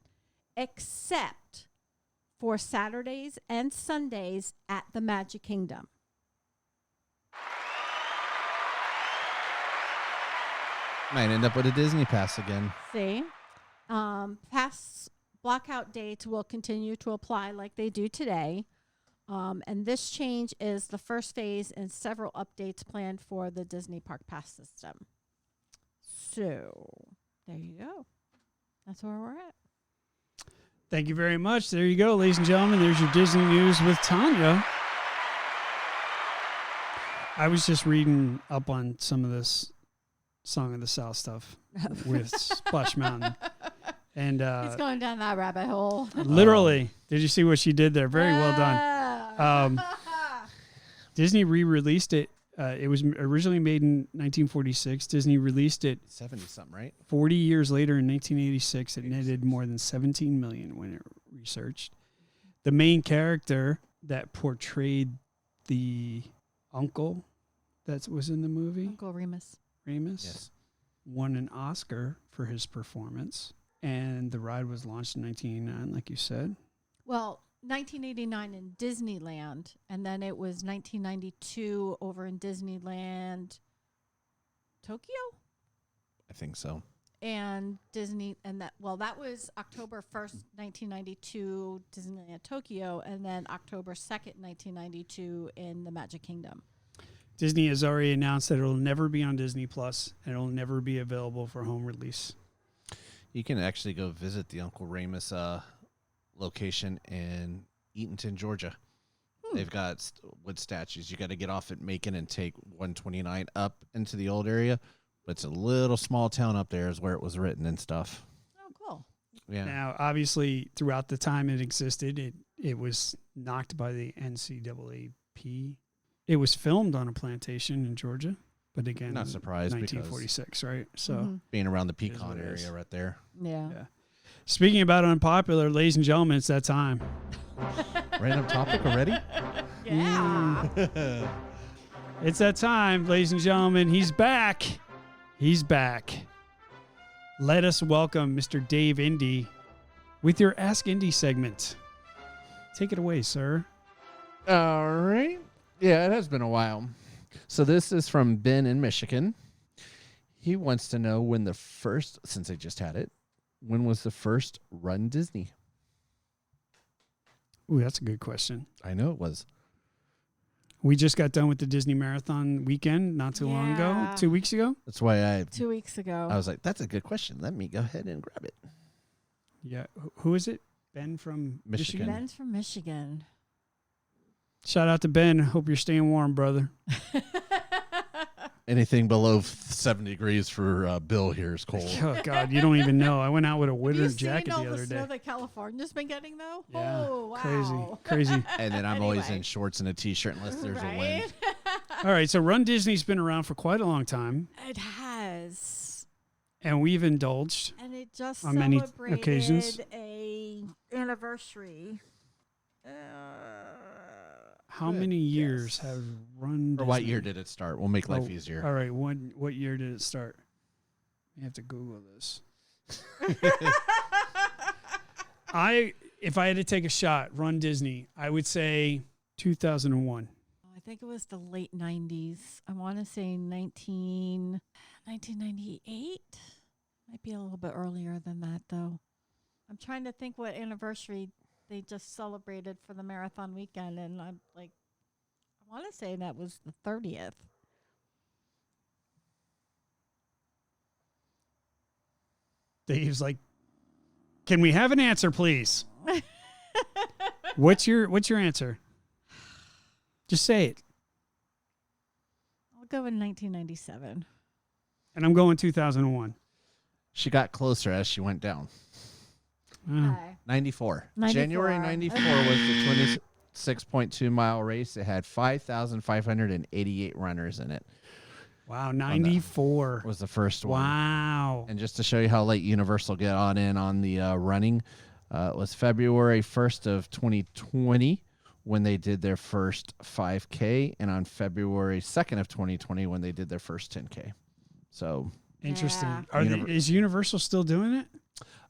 except for Saturdays and Sundays at the Magic Kingdom. Might end up with a Disney pass again. See? Pass blockout dates will continue to apply like they do today. And this change is the first phase in several updates planned for the Disney Park Pass system. So, there you go. That's where we're at. Thank you very much. There you go, ladies and gentlemen. There's your Disney news with Tanya. I was just reading up on some of this Song of the South stuff with Splash Mountain. And He's going down that rabbit hole. literally, did you see what she did there? Very well done. Disney re-released it. It was originally made in 1946. Disney released it 70-something, right? 40 years later in 1986. It netted more than 17 million when it researched. The main character that portrayed the uncle that was in the movie, Uncle Remus. Remus, won an Oscar for his performance. And the ride was launched in 1989, like you said. Well, 1989 in Disneyland, and then it was 1992 over in Disneyland Tokyo I think so. and Disney, and that was October 1st, 1992 Disneyland Tokyo, and then October 2nd, 1992 in the Magic Kingdom. Disney has already announced that it will never be on Disney Plus and it will never be available for home release. You can actually go visit the Uncle Remus location in Eatonton, Georgia. They've got wood statues. You got to get off at Macon and take 129 up into the old area. But it's a little small town up there is where it was written and stuff. Oh, cool. Yeah. Now, obviously, throughout the time it existed, it was knocked by the NCAAP. It was filmed on a plantation in Georgia, but again, Not surprised 1946, right? So, being around the is Pecan what it is. area right there. Yeah. yeah. Speaking about unpopular, ladies and gentlemen, it's that time. Random topic already? Yeah. It's that time, ladies and gentlemen. He's back. He's back. Let us welcome Mr. Dave Indy with your Ask Indy segment. Take it away, sir. All right. Yeah, it has been a while. So this is from Ben in Michigan. He wants to know when the first, since I just had it, when was the first Run Disney? Ooh, that's a good question. I know it was. We just got done with the Disney Marathon weekend not too long ago, Yeah. 2 weeks ago. That's why 2 weeks ago. I was like, that's a good question. Let me go ahead and grab it. Yeah. Who is it? Ben from Michigan. Michigan. Ben's from Michigan. Shout out to Ben. Hope you're staying warm, brother. Anything below 7 degrees for Bill here is cold. Oh, God. You don't even know. I went out with a Have you winter seen jacket all the the other snow day. that California's been getting, though? Yeah. Oh, wow. Crazy. And then I'm always Anyway. in shorts and a T-shirt unless there's a wind. All right. So Run Disney's been around for quite a long time, It has. and we've indulged. And it just On many celebrated occasions. a anniversary. How many years have Run Or Disney? what year did it start? We'll make life Oh, easier. All right. What year did it start? You have to Google this. If I had to take a shot, Run Disney, I would say 2001. I think it was the late 90s. I want to say 1998. Might be a little bit earlier than that, though. I'm trying to think what anniversary they just celebrated for the marathon weekend, and I'm like, I want to say that was the 30th. Dave's like, can we have an answer, please? What's your answer? Just say it. go in 1997. And I'm going 2001. She got closer as she went down. Okay. 94. 94. January 94 was the 26.2 mile race. It had 5,588 runners in it. Wow, 94 was the first one. Wow. And just to show you how late Universal get on the running, it was February 1st of 2020 when they did their first 5K, and on February 2nd of 2020 when they did their first 10K. So interesting. Yeah. Is Universal still doing it?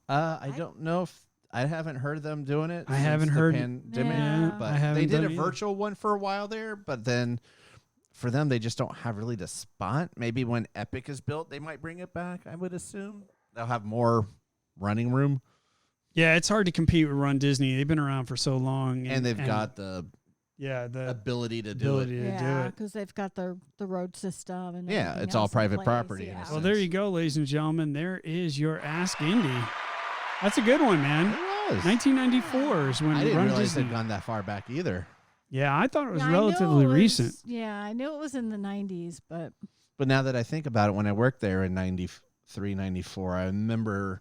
I don't know if I haven't heard them doing it. I since haven't the heard. pandemic, Yeah. I but haven't they did done a it either. virtual one for a while there. But then for them, they just don't have really the spot. Maybe when Epic is built, they might bring it back. I would assume they'll have more running room, Yeah, it's hard to compete with Run Disney. They've been around for so long, and they've got the the ability to do ability it. to do Yeah, it. because they've got the road system and Yeah, everything it's all else in private place. property in a Yeah. sense. Well, there you go, ladies and gentlemen. There is your Ask Indy. That's a good one, man. It was. 1994 is when I didn't Run realize Disney. they'd gone that far back either. Yeah, I thought it was Yeah, I knew relatively it was- recent. Yeah, I knew it was in the 90s, but But now that I think about it, when I worked there in 93, 94, I remember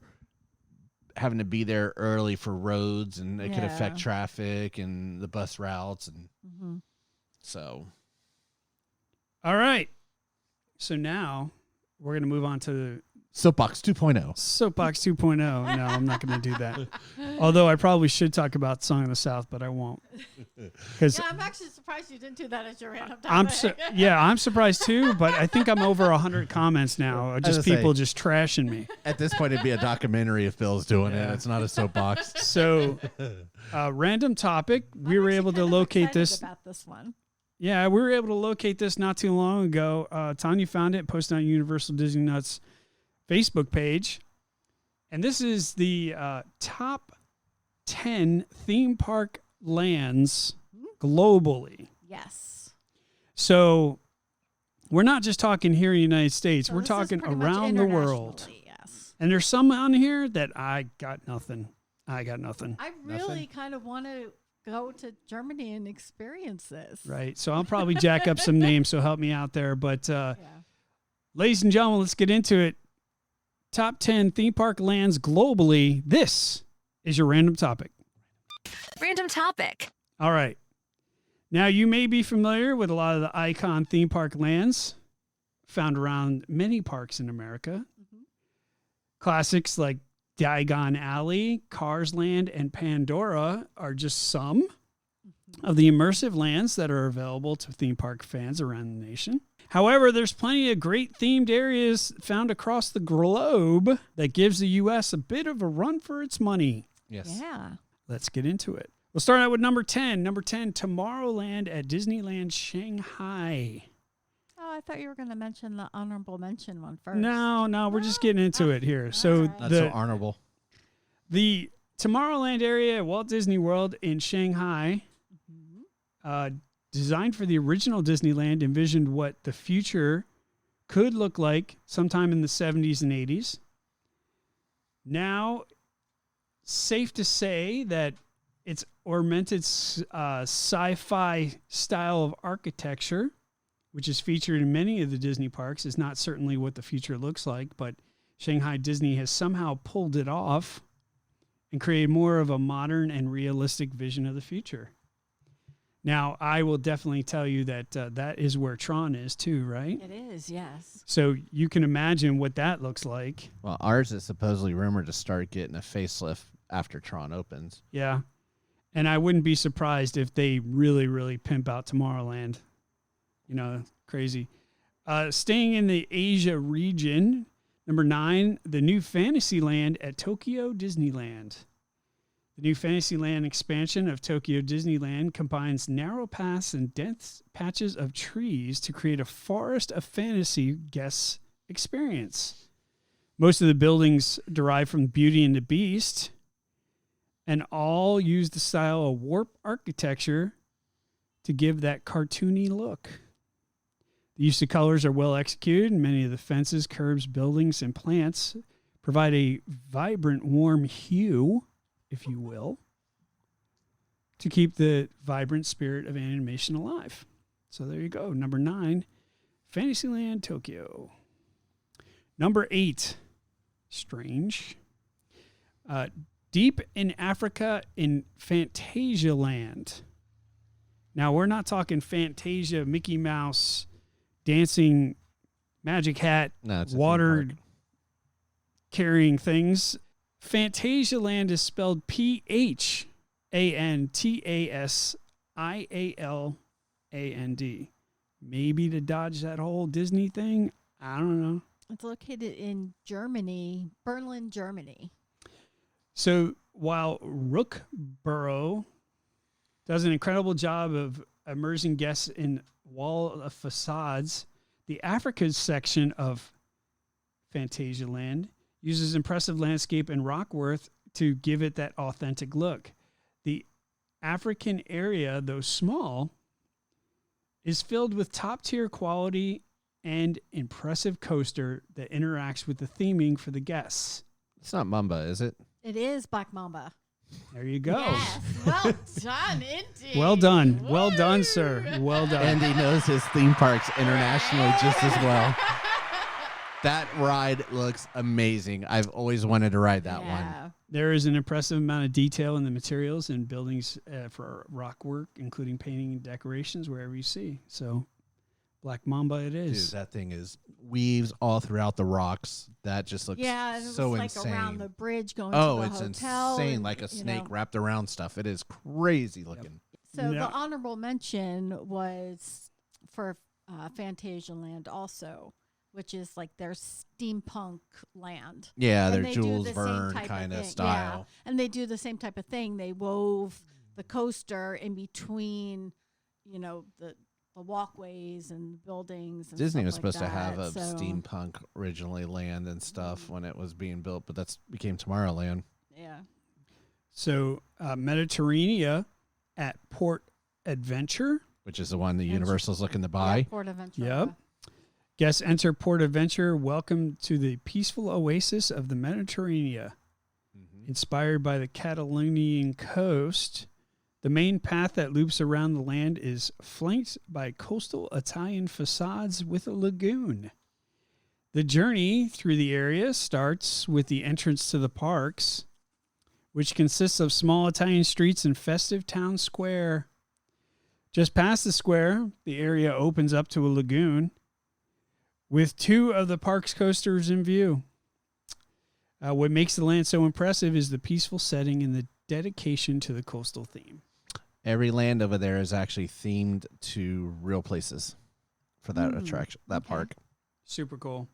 having to be there early for roads, and it could affect Yeah. traffic and the bus routes. And mhm. so, All right. So now we're going to move on to Soapbox 2.0. Soapbox 2.0. No, I'm not going to do that. Although I probably should talk about Song of the South, but I won't. Because Yeah, I'm actually surprised you didn't do that as your random I'm topic. I'm surprised too, but I think I'm over 100 comments now. Just was gonna people say- just trashing me. At this point, it'd be a documentary if Bill's doing Yeah. it. It's not a soapbox. So, random topic. We I'm were actually able to kind of locate excited this. about this one. Yeah, we were able to locate this not too long ago. Tanya found it, posted on Universal Disney Nuts Facebook page. And this is the top 10 theme park lands globally. Yes. So we're not just talking here in the United States. So we're this is talking pretty much around the world. internationally, Yes. And there's some on here that I got nothing. I I really kind of want to go to Germany and experience this. Right. So I'll probably jack up some names, so help me out there. But Yeah. ladies and gentlemen, let's get into it. Top 10 theme park lands globally. This is your random topic. Random topic. All right. Now, you may be familiar with a lot of the icon theme park lands found around many parks in America. Mhm. Classics like Diagon Alley, Cars Land, and Pandora are just some of the immersive lands that are available to theme park fans around the nation. However, there's plenty of great themed areas found across the globe that gives the U.S. a bit of a run for its money. Yes. Yeah. Let's get into it. We'll start out with number 10. Number 10, Tomorrowland at Disneyland Shanghai. Oh, I thought you were going to mention the honorable mention one first. No, we're just getting into it here. So right. Not so honorable. the Tomorrowland area at Walt Disney World in Shanghai, designed for the original Disneyland, envisioned what the future could look like sometime in the 70s and 80s. Now, safe to say that its augmented sci-fi style of architecture, which is featured in many of the Disney parks, is not certainly what the future looks like, but Shanghai Disney has somehow pulled it off and created more of a modern and realistic vision of the future. Now, I will definitely tell you that that is where TRON is too, right? It is, yes. So you can imagine what that looks like. Well, ours is supposedly rumored to start getting a facelift after Tron opens. Yeah. And I wouldn't be surprised if they really, really pimp out Tomorrowland. You know, crazy. Staying in the Asia region, number 9, the new Fantasyland at Tokyo Disneyland. The new Fantasyland expansion of Tokyo Disneyland combines narrow paths and dense patches of trees to create a forest of fantasy guests experience. Most of the buildings derive from Beauty and the Beast and all use the style of warp architecture to give that cartoony look. The use of colors are well executed, and many of the fences, curbs, buildings, and plants provide a vibrant, warm hue, if you will, to keep the vibrant spirit of animation alive. So there you go. Number 9, Fantasyland, Tokyo. Number 8, strange. Deep in Africa in Fantasialand. Now, we're not talking Fantasia, Mickey Mouse, dancing, magic hat, No, it's a theme water park. carrying things. Fantasialand is spelled Phantasailand. Maybe to dodge that whole Disney thing. I don't know. It's located in Germany, Berlin, Germany. So while Rookborough does an incredible job of immersing guests in wall of facades, the Africa section of Fantasialand uses impressive landscape and rock work to give it that authentic look. The African area, though small, is filled with top-tier quality and impressive coaster that interacts with the theming for the guests. It's not Mamba, is it? It is Black Mamba. There you go. Yes. Well done, Indy. Well done. Well done, sir. Well done. Andy knows his theme parks internationally just as well. That ride looks amazing. I've always wanted to ride that one. There is an impressive amount of detail in the materials and buildings for rock work, including painting and decorations wherever you see. So, Black Mamba it is. Dude, that thing is weaves all throughout the rocks. That just looks and it so was like insane. around the bridge going Oh, to the it's hotel. insane, and, like a snake know. wrapped around stuff. It is crazy looking. So No. the honorable mention was for Fantasialand also, which is like their steampunk land. Yeah, And they're they do Jules the same Verne type kind of thing. style. Yeah. And they do the same type of thing. They wove the coaster in between, the walkways and buildings. And Disney stuff was like supposed to have a that. So, steampunk originally land and stuff when it was being built, but that's became Tomorrowland. Yeah. So, Mediterranean at Port Adventure. Which is the one the Adventure. Universal's looking to buy. Yeah, Port Adventure. Yep. Guests enter Port Adventure. Welcome to the peaceful oasis of the Mediterranean. Inspired by the Catalonian coast, the main path that loops around the land is flanked by coastal Italian facades with a lagoon. The journey through the area starts with the entrance to the parks, which consists of small Italian streets and festive town square. Just past the square, the area opens up to a lagoon with 2 of the park's coasters in view. What makes the land so impressive is the peaceful setting and the dedication to the coastal theme. Every land over there is actually themed to real places for that attraction, that park. Super cool.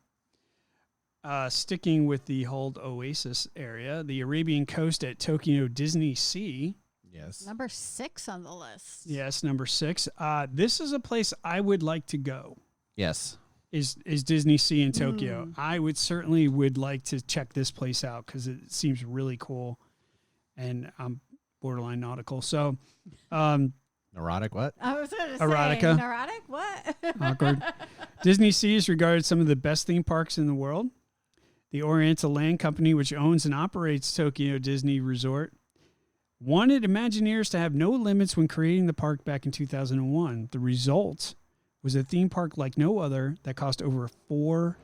Sticking with the whole Oasis area, the Arabian coast at Tokyo Disney Sea. Yes. Number 6 on the list. Yes, number 6. This is a place I would like to go. Yes. Is Disney Sea in Tokyo. I would like to check this place out because it seems really cool, and I'm borderline nautical. So, Neurotic what? I was going to say, Erotica. neurotic? What? awkward. Disney Sea is regarded some of the best theme parks in the world. The Oriental Land Company, which owns and operates Tokyo Disney Resort, wanted Imagineers to have no limits when creating the park back in 2001. The result was a theme park like no other that cost over $4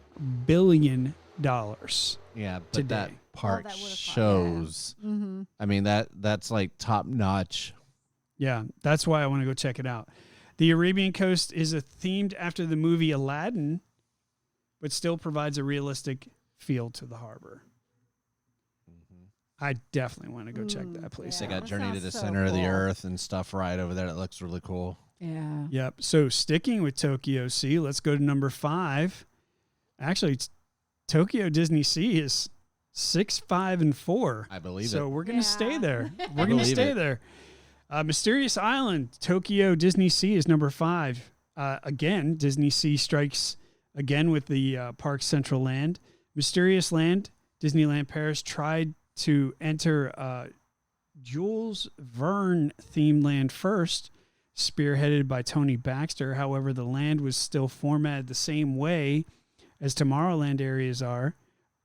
billion. Yeah, but today. that park that would've cost- shows. Mm-hmm. I mean, that's like top notch. Yeah, that's why I want to go check it out. The Arabian coast is themed after the movie Aladdin, but still provides a realistic feel to the harbor. I definitely want to go check that place They out. got that Journey to sounds the so Center of the cool. Earth and stuff right over there. That looks really cool. Yeah. Yep. So sticking with Tokyo Sea, let's go to number 5. Actually, it's Tokyo Disney Sea is 6, 5, and 4. I believe So it. we're going to stay Yeah. there. We're going to believe stay it. there. Mysterious Island, Tokyo Disney Sea is number 5. Again, Disney Sea strikes again with the park's central land. Mysterious Land, Disneyland Paris tried to enter Jules Verne themed land first, spearheaded by Tony Baxter. However, the land was still formatted the same way as Tomorrowland areas are,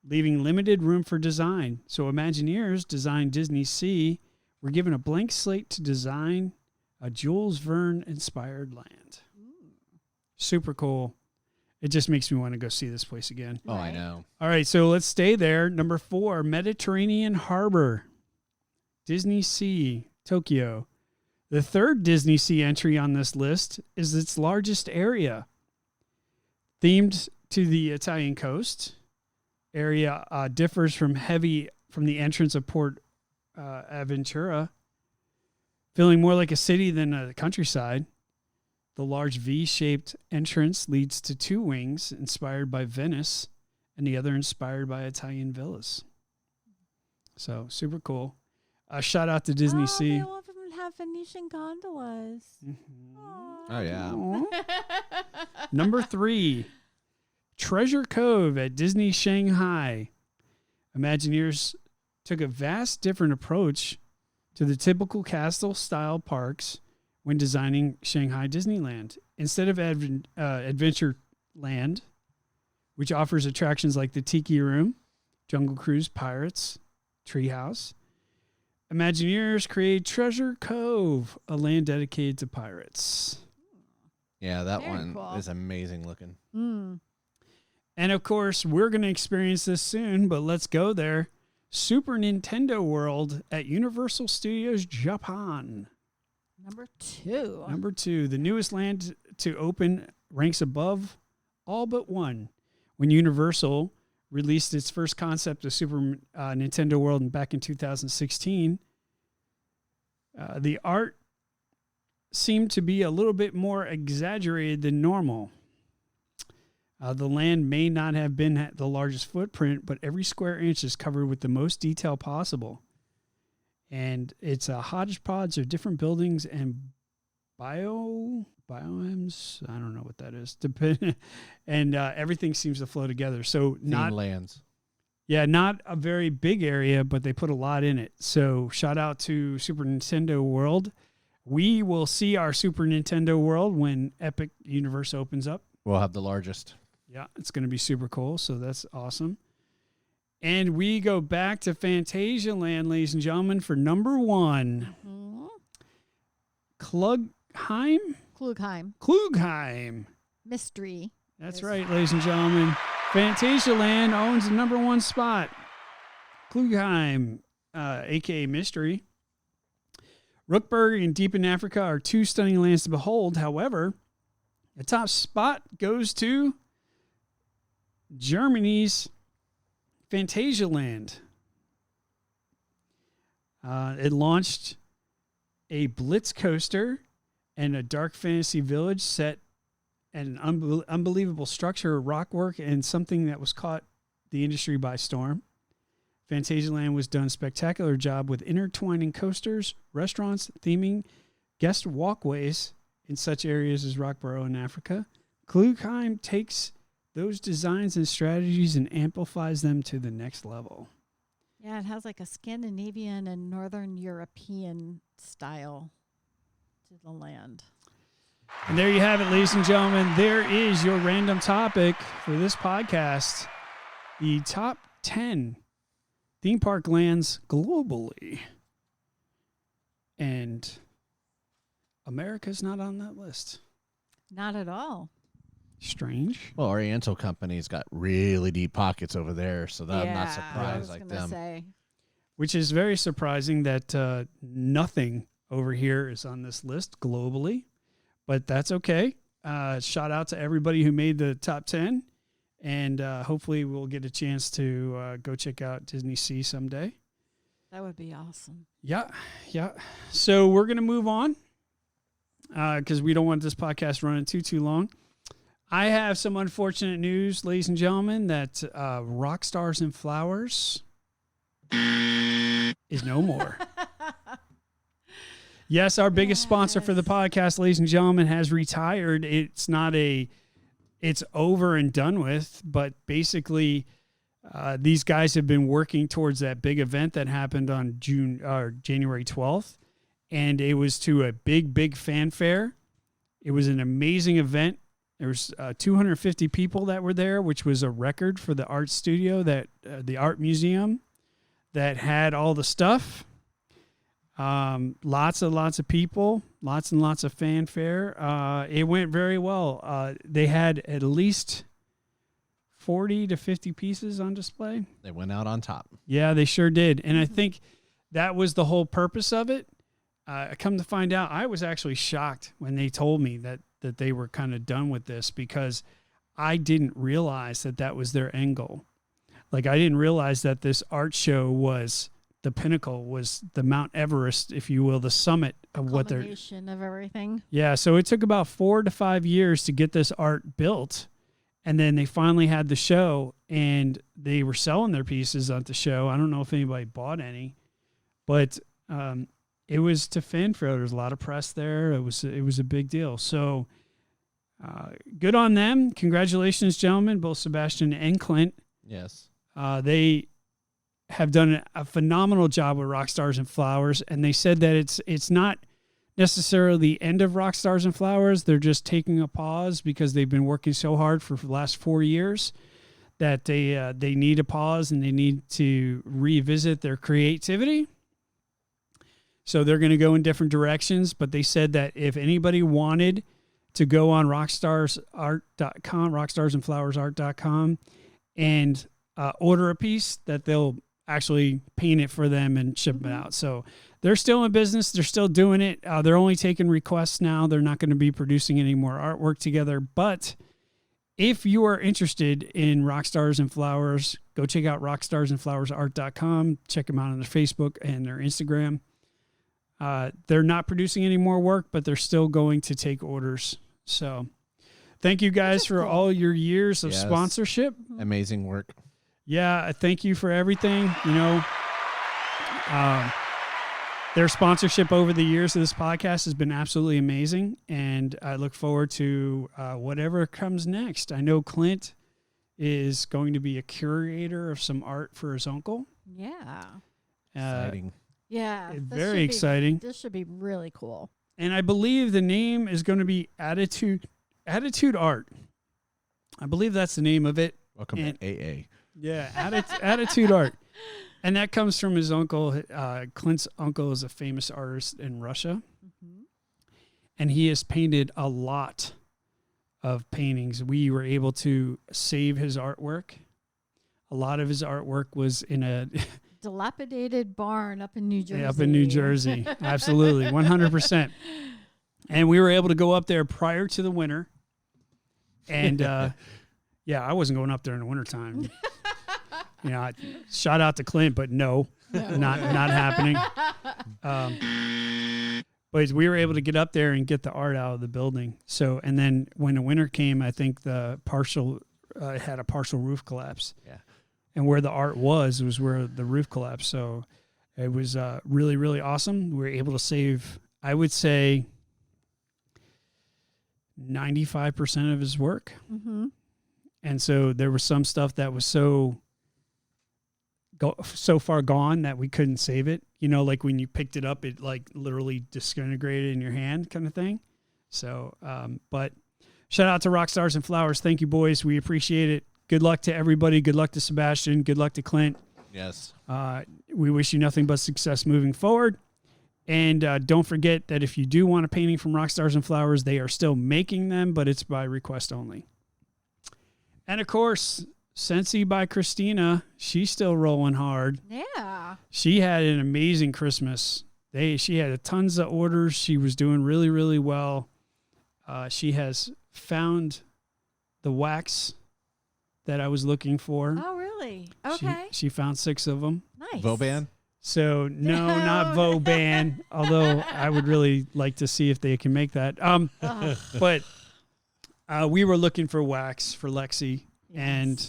leaving limited room for design. So Imagineers designed Disney Sea were given a blank slate to design a Jules Verne inspired land. Super cool. It just makes me want to go see this place again. Oh, I know. All right, so let's stay there. Number 4, Mediterranean Harbor, Disney Sea, Tokyo. The third Disney Sea entry on this list is its largest area. Themed to the Italian coast, area differs from the entrance of Port Aventura, feeling more like a city than a countryside. The large V-shaped entrance leads to 2 wings inspired by Venice and the other inspired by Italian villas. So super cool. Shout out to Disney Sea. All of them have Venetian gondolas. Oh, yeah. Number 3, Treasure Cove at Disney Shanghai. Imagineers took a vast different approach to the typical castle-style parks when designing Shanghai Disneyland. Instead of Adventureland, which offers attractions like the Tiki Room, Jungle Cruise Pirates, Treehouse, Imagineers created Treasure Cove, a land dedicated to pirates. Yeah, that Very one cool. is amazing looking. And of course, we're going to experience this soon, but let's go there. Super Nintendo World at Universal Studios Japan. Number 2. Number 2, the newest land to open ranks above all but one. When Universal released its first concept of Super Nintendo World back in 2016, the art seemed to be a little bit more exaggerated than normal. The land may not have been the largest footprint, but every square inch is covered with the most detail possible. And it's a hodgepodge of different buildings and biomes. I don't know what that is. And everything seems to flow together. So Theme lands. Yeah, not a very big area, but they put a lot in it. So shout out to Super Nintendo World. We will see our Super Nintendo World when Epic Universe opens up. We'll have the largest. Yeah, it's going to be super cool. So that's awesome. And we go back to Fantasialand, ladies and gentlemen, for number 1. Klugheim. Mystery. That's right, ladies and gentlemen. Fantasialand owns the number 1 spot. Klugheim, a.k.a. Mystery. Rookburg and Deep in Africa are 2 stunning lands to behold. However, the top spot goes to Germany's Fantasialand. It launched a Blitz coaster and a dark fantasy village set at an unbelievable structure, rockwork, and something that was caught the industry by storm. Fantasialand was done a spectacular job with intertwining coasters, restaurants, theming, guest walkways in such areas as Rockborough in Africa. Klugheim takes those designs and strategies and amplifies them to the next level. Yeah, it has like a Scandinavian and Northern European style to the land. And there you have it, ladies and gentlemen. There is your random topic for this podcast. The top 10 theme park lands globally. And America's not on that list. Not at all. Strange. Well, Oriental Company's got really deep pockets over there, so that I'm not I surprised was like gonna them. say. Which is very surprising that nothing over here is on this list globally. But that's okay. Shout out to everybody who made the top 10. And hopefully we'll get a chance to go check out Disney Sea someday. That would be awesome. Yeah. So we're going to move on because we don't want this podcast running too long. I have some unfortunate news, ladies and gentlemen, that Rock Stars and Flowers is no more. Yes, our biggest sponsor for the podcast, ladies and gentlemen, has retired. It's over and done with, but basically these guys have been working towards that big event that happened on January 12th, and it was to a big fanfare. It was an amazing event. There was 250 people that were there, which was a record for the art studio, the art museum that had all the stuff. Lots of people, lots and lots of fanfare. It went very well. They had at least 40 to 50 pieces on display. They went out on top. Yeah, they sure did. And I think that was the whole purpose of it. Come to find out, I was actually shocked when they told me that they were kind of done with this, because I didn't realize that was their end goal. Like, I didn't realize that this art show was the pinnacle, was the Mount Everest, if you will, the summit of what they're... Combination of everything. Yeah, so it took about 4 to 5 years to get this art built. And then they finally had the show, and they were selling their pieces at the show. I don't know if anybody bought any, but it was to fanfare. There was a lot of press there. It was a big deal. So good on them. Congratulations, gentlemen, both Sebastian and Clint. Yes. They have done a phenomenal job with Rock Stars and Flowers, and they said that it's not necessarily the end of Rock Stars and Flowers. They're just taking a pause because they've been working so hard for the last 4 years that they need a pause, and they need to revisit their creativity. So they're going to go in different directions, but they said that if anybody wanted to go on rockstarsart.com, rockstarsandflowersart.com, and order a piece, that they'll actually paint it for them and ship it out. So they're still in business. They're still doing it. They're only taking requests now. They're not going to be producing any more artwork together. But if you are interested in Rockstars and Flowers, go check out rockstarsandflowersart.com. Check them out on their Facebook and their Instagram. They're not producing any more work, but they're still going to take orders. So thank you guys for all your years of sponsorship. Amazing work. Yeah, thank you for everything. You know, their sponsorship over the years of this podcast has been absolutely amazing, and I look forward to whatever comes next. I know Clint is going to be a curator of some art for his uncle. Yeah. Exciting. Yeah. Very exciting. This should be really cool. And I believe the name is going to be Attitude Art. I believe that's the name of it. Welcome to AA. Yeah, Attitude Art. And that comes from his uncle. Clint's uncle is a famous artist in Russia. Mm-hmm. And he has painted a lot of paintings. We were able to save his artwork. A lot of his artwork was in a... dilapidated barn up in New Jersey. Up in New Jersey. Absolutely. 100%. And we were able to go up there prior to the winter. And yeah, I wasn't going up there in the wintertime. You know, shout out to Clint, but no. Not happening. But we were able to get up there and get the art out of the building. So, and then when the winter came, I think the had a partial roof collapse. Yeah. And where the art was where the roof collapsed. So it was really, really awesome. We were able to save, I would say, 95% of his work. Mm-hmm. And so there was some stuff that was so far gone that we couldn't save it. You know, like when you picked it up, it like literally disintegrated in your hand kind of thing. So, but shout out to Rockstars and Flowers. Thank you, boys. We appreciate it. Good luck to everybody. Good luck to Sebastian. Good luck to Clint. Yes. We wish you nothing but success moving forward. And don't forget that if you do want a painting from Rockstars and Flowers, they are still making them, but it's by request only. And of course, Scentsy by Christina, she's still rolling hard. Yeah. She had an amazing Christmas. She had tons of orders. She was doing really, really well. She has found the wax that I was looking for. Oh, really? Okay. She found 6 of them. Nice. Vauban? So no, not Vauban, although I would really like to see if they can make that. But we were looking for wax for Lexi. Yes. And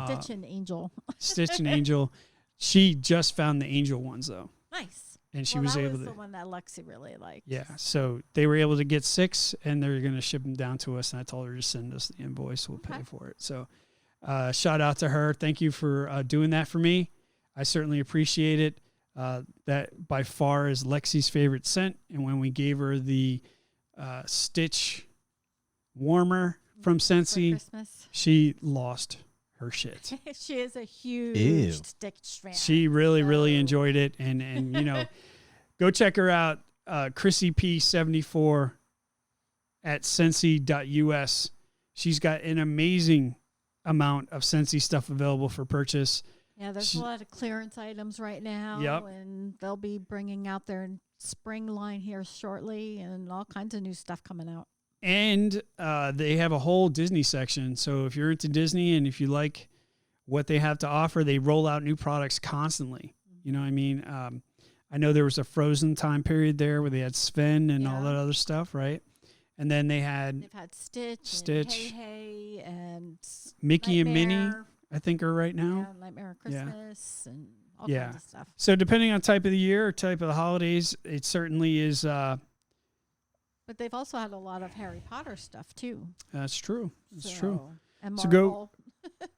Stitch and Angel. Stitch and Angel. She just found the Angel ones though. Nice. And she was able to. the one that Lexi really liked. Yeah. So they were able to get 6 and they're going to ship them down to us. And I told her to send us the invoice. We'll pay for it. So shout out to her. Thank you for doing that for me. I certainly appreciate it. That by far is Lexi's favorite scent. And when we gave her the Stitch warmer from Scentsy, she lost her shit. She is a huge Stitch fan. She really, really enjoyed it. And you know, go check her out, Chrissy P74 at Scentsy.us. She's got an amazing amount of Scentsy stuff available for purchase. Yeah, there's a lot of clearance items right now. Yep. And they'll be bringing out their spring line here shortly and all kinds of new stuff coming out. And they have a whole Disney section. So if you're into Disney and if you like what they have to offer, they roll out new products constantly. You know what I mean? I know there was a Frozen time period there where they had Sven and all that other stuff, right? And then they've had Stitch. And Hey and Mickey Nightmare. and Minnie, I think, are right now. Yeah, Nightmare Christmas and all kinds of stuff. So depending on type of the year or type of the holidays, it certainly is. But they've also had a lot of Harry Potter stuff too. That's true. That's true. And So Marvel.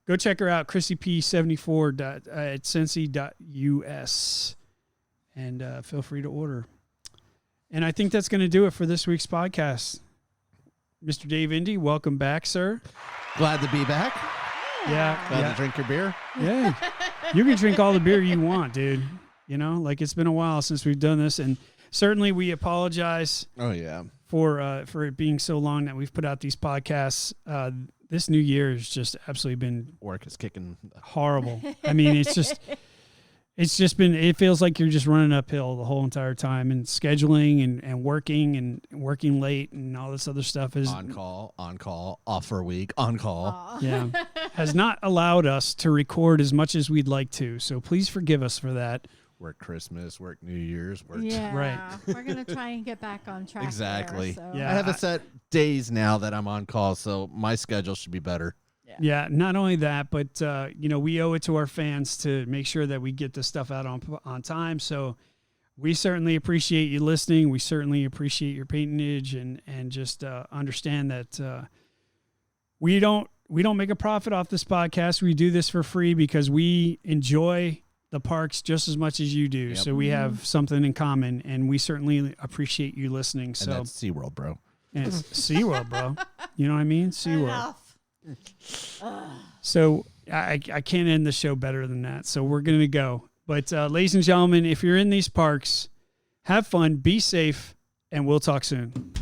go check her out, ChrissyP74 at Scentsy.us, and feel free to order. And I think that's going to do it for this week's podcast. Mr. Dave Indy, welcome back, sir. Glad to be back. Yeah. Glad to drink your beer. Yeah. You can drink all the beer you want, dude. You know, like it's been a while since we've done this, and certainly we apologize. Oh yeah. For it being so long that we've put out these podcasts. This new year has just absolutely been Work is kicking horrible. I mean, it's just been, it feels like you're just running uphill the whole entire time, and scheduling and working late and all this other stuff is on call, off for a week, on call. Yeah. Has not allowed us to record as much as we'd like to. So please forgive us for that. Work Christmas, work New Year's, work. Yeah, right. We're gonna try and get back on track. Exactly. There, so. Yeah. I have a set days now that I'm on call, so my schedule should be better. Yeah, not only that, but we owe it to our fans to make sure that we get this stuff out on time. So we certainly appreciate you listening. We certainly appreciate your patronage, and just understand that we don't make a profit off this podcast. We do this for free because we enjoy the parks just as much as you do. Yep. So we have something in common, and we certainly appreciate you listening. So and that's SeaWorld, bro. And it's SeaWorld, bro. You know what I mean? SeaWorld. Enough. So I can't end the show better than that. So we're going to go. But ladies and gentlemen, if you're in these parks, have fun, be safe, and we'll talk soon.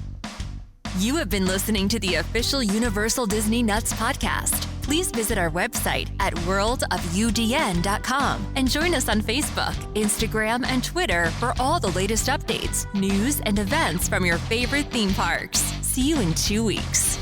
You have been listening to the official Universal Disney Nuts podcast. Please visit our website at worldofudn.com and join us on Facebook, Instagram, and Twitter for all the latest updates, news, and events from your favorite theme parks. See you in 2 weeks.